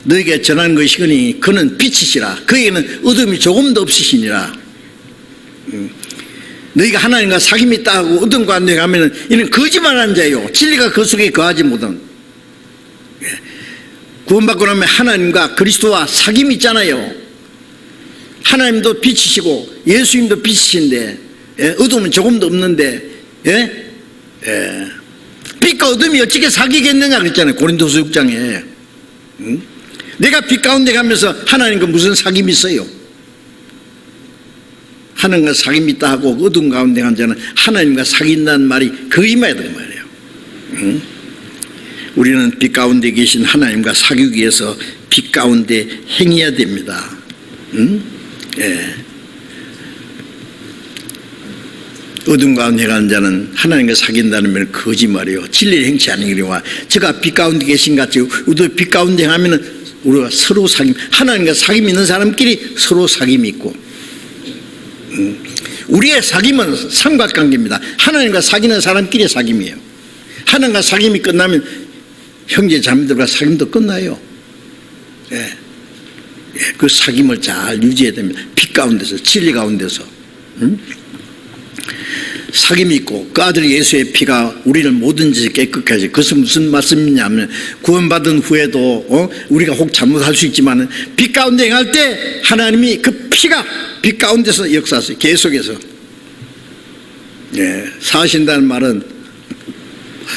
너에게 전하는 것이거니 그는 빛이시라. 그에게는 어둠이 조금도 없으시니라. 너희가 하나님과 사귐이 있다 하고 어둠 가운데 가면은 이는 거짓말하는 자요, 진리가 그 속에 거하지 못한. 구원받고 나면 하나님과 그리스도와 사귐이 있잖아요. 하나님도 빛이시고 예수님도 빛이신데 어둠은 조금도 없는데 빛과 어둠이 어떻게 사귀겠느냐 그랬잖아요. 고린도서 6장에. 내가 빛 가운데 가면서 하나님과 무슨 사귐이 있어요? 하나님과 사귐이 있다 하고 어둠 가운데 간 자는 하나님과 사귄다는 말이 거짓말이다 그 말이에요. 우리는 빛 가운데 계신 하나님과 사귀기 위해서 빛 가운데 행해야 됩니다. 어둠 가운데 가는 자는 하나님과 사귄다는 말 거짓말이요, 진리를 행치 않으리와. 제가 빛 가운데 계신 같이 우리도 빛 가운데 가면은 우리가 서로 사귐, 하나님과 사귐 있는 사람끼리 서로 사귐이 있고, 우리의 사귐은 삼각관계입니다. 하나님과 사귀는 사람끼리 사귐이에요. 하나님과 사귐이 끝나면 형제 자매들과 사귐도 끝나요. 그 사귐을 잘 유지해야 됩니다. 빛 가운데서, 진리 가운데서. 사귐이 있고 그 아들 예수의 피가 우리를 뭐든지 깨끗하게 하지. 그것은 무슨 말씀이냐면 구원받은 후에도 우리가 혹 잘못할 수 있지만 빛 가운데 행할 때 하나님이 그 피가 빛 가운데서 역사하세요. 계속해서. 사신다는 말은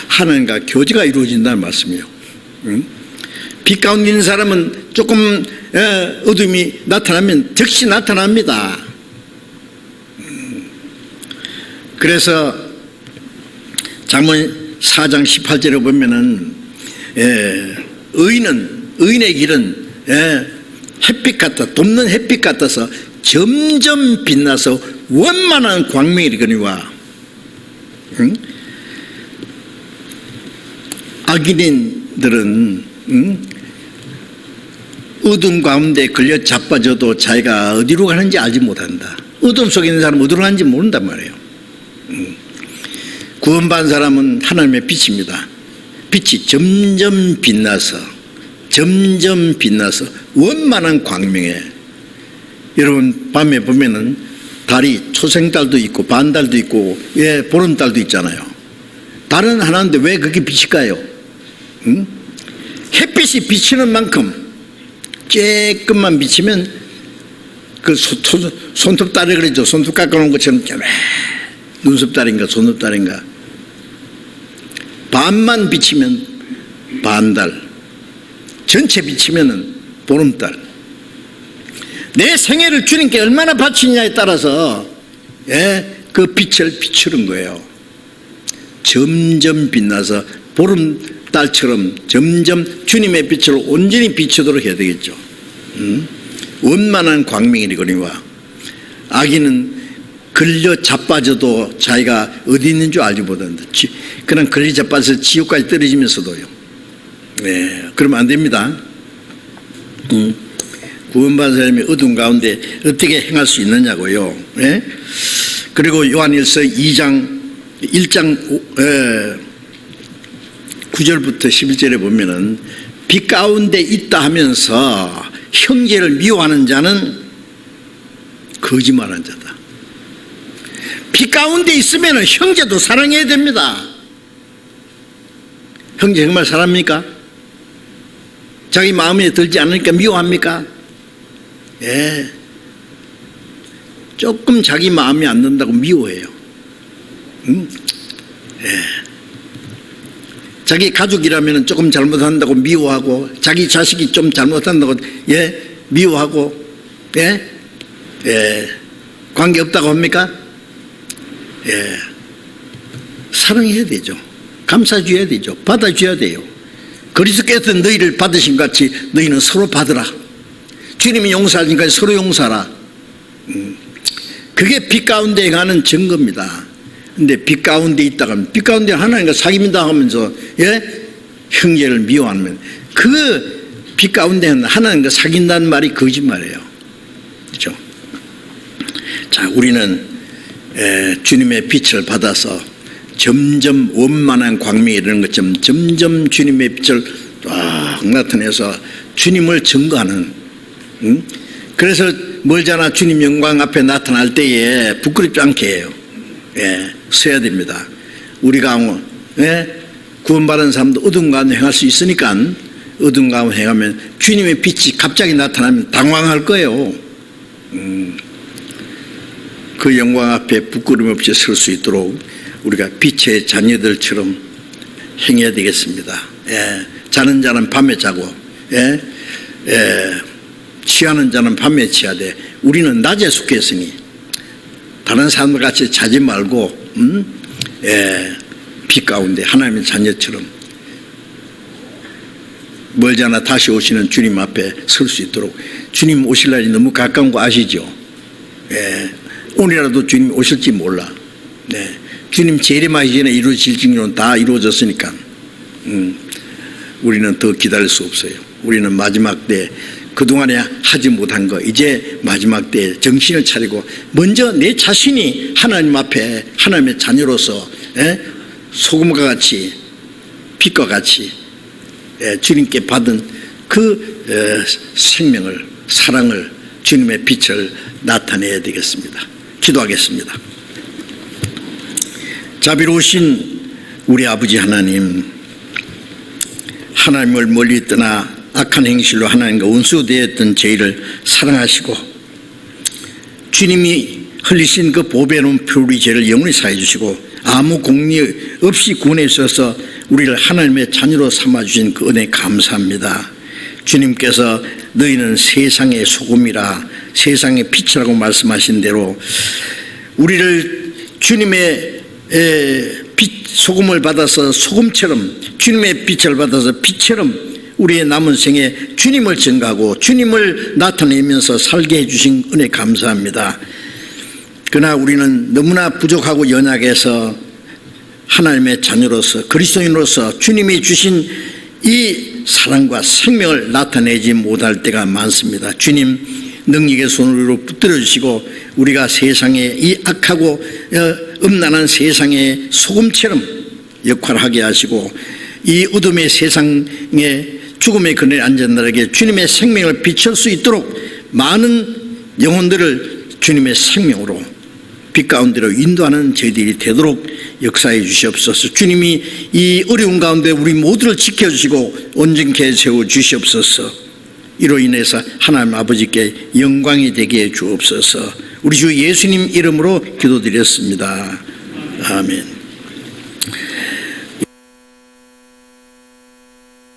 하나님과 교제가 이루어진다는 말씀이에요. 빛 가운데 있는 사람은 조금 어둠이 나타나면 즉시 나타납니다. 그래서 잠언 4장 18절에 보면은 의인의 길은 햇빛 같아, 돕는 햇빛 같아서 점점 빛나서 원만한 광명이 이르거니와. 악인들은 어둠 가운데 걸려 자빠져도 자기가 어디로 가는지 알지 못한다. 어둠 속에 있는 사람은 어디로 가는지 모른단 말이에요. 구원받은 사람은 하나님의 빛입니다. 빛이 점점 빛나서 원만한 광명에. 여러분 밤에 보면은 달이 초생달도 있고 반달도 있고 보름달도 있잖아요. 달은 하나인데 왜 그게 빛일까요? 햇빛이 비치는 만큼 조금만 비치면 그 손톱달이 그러죠. 손톱 깎아놓은 것처럼 눈썹달인가 손톱달인가 반만 비치면 반달, 전체 비치면은 보름달. 내 생애를 주님께 얼마나 바치느냐에 따라서 그 빛을 비추는 거예요. 점점 빛나서 보름달처럼 점점 주님의 빛을 온전히 비추도록 해야 되겠죠. 원만한 광명이거니와. 악인은 걸려 자빠져도 자기가 어디 있는 줄 알지 못한다. 그냥 걸려 자빠져서 지옥까지 떨어지면서도요. 그러면 안 됩니다. 구원받은 사람이 어둠 가운데 어떻게 행할 수 있느냐고요. 그리고 요한일서 1장 9절부터 11절에 보면은 빛 가운데 있다 하면서 형제를 미워하는 자는 거짓말하는 자다. 빛 가운데 있으면 형제도 사랑해야 됩니다. 형제 정말 사랑합니까? 자기 마음에 들지 않으니까 미워합니까? 조금 자기 마음에 안 든다고 미워해요. 자기 가족이라면 조금 잘못한다고 미워하고, 자기 자식이 좀 잘못한다고 미워하고, 관계 없다고 합니까? 사랑해야 되죠. 감싸줘야 되죠. 받아줘야 돼요. 그리스도께서 너희를 받으신 것 같이 너희는 서로 받으라. 주님이 용서하니까 서로 용서하라. 그게 빛 가운데 행하는 증거입니다. 근데 빛 가운데 있다가, 빛 가운데 하나님과 사귐이다 하면서 형제를 미워하면, 그 빛 가운데 하나님과 사귄다는 말이 거짓말이에요. 그렇죠? 자, 우리는 주님의 빛을 받아서 점점 원만한 광명이 이르는 것처럼 점점 주님의 빛을 딱 나타내서 주님을 증거하는, 그래서 멀잖아 주님 영광 앞에 나타날 때에 부끄럽지 않게 해요. 서야 됩니다. 우리가 구원받은 사람도 어두운 가운데 행할 수 있으니까, 어두운 가운데 행하면 주님의 빛이 갑자기 나타나면 당황할 거예요. 그 영광 앞에 부끄러움 없이 설 수 있도록 우리가 빛의 자녀들처럼 행해야 되겠습니다. 자는 자는 밤에 자고, 취하는 자는 밤에 취하되 우리는 낮에 속했으니 다른 사람들 같이 자지 말고 빛 가운데 하나님의 자녀처럼 멀잖아 다시 오시는 주님 앞에 설 수 있도록. 주님 오실 날이 너무 가까운 거 아시죠? 오늘이라도 주님 오실지 몰라. 주님 재림하기 전에 이루어질 증거는 다 이루어졌으니까 우리는 더 기다릴 수 없어요. 우리는 마지막 때 그동안에 하지 못한 거 이제 마지막 때 정신을 차리고 먼저 내 자신이 하나님 앞에 하나님의 자녀로서 소금과 같이 빛과 같이 주님께 받은 그 생명을, 사랑을, 주님의 빛을 나타내야 되겠습니다. 기도하겠습니다. 자비로우신 우리 아버지 하나님, 하나님을 멀리 떠나 악한 행실로 하나님과 원수되었던 저희를 사랑하시고 주님이 흘리신 그 보배로운 피 우리 죄를 영원히 사해 주시고 아무 공리 없이 구원해 주셔서 우리를 하나님의 자녀로 삼아주신 그 은혜 감사합니다. 주님께서 너희는 세상의 소금이라 세상의 빛이라고 말씀하신 대로 우리를 주님의 빛, 소금을 받아서 소금처럼, 주님의 빛을 받아서 빛처럼 우리의 남은 생에 주님을 증거하고 주님을 나타내면서 살게 해주신 은혜 감사합니다. 그러나 우리는 너무나 부족하고 연약해서 하나님의 자녀로서 그리스도인으로서 주님이 주신 이 사랑과 생명을 나타내지 못할 때가 많습니다. 주님 능력의 손으로 붙들어 주시고 우리가 세상에 이 악하고 음란한 세상의 소금처럼 역할하게 하시고 이 어둠의 세상에 죽음의 그늘에 앉은 자에게 주님의 생명을 비출 수 있도록 많은 영혼들을 주님의 생명으로 빛 가운데로 인도하는 저희들이 되도록 역사해 주시옵소서. 주님이 이 어려운 가운데 우리 모두를 지켜주시고 온전케 세워주시옵소서. 이로 인해서 하나님 아버지께 영광이 되게 해 주옵소서. 우리 주 예수님 이름으로 기도드렸습니다. 아멘.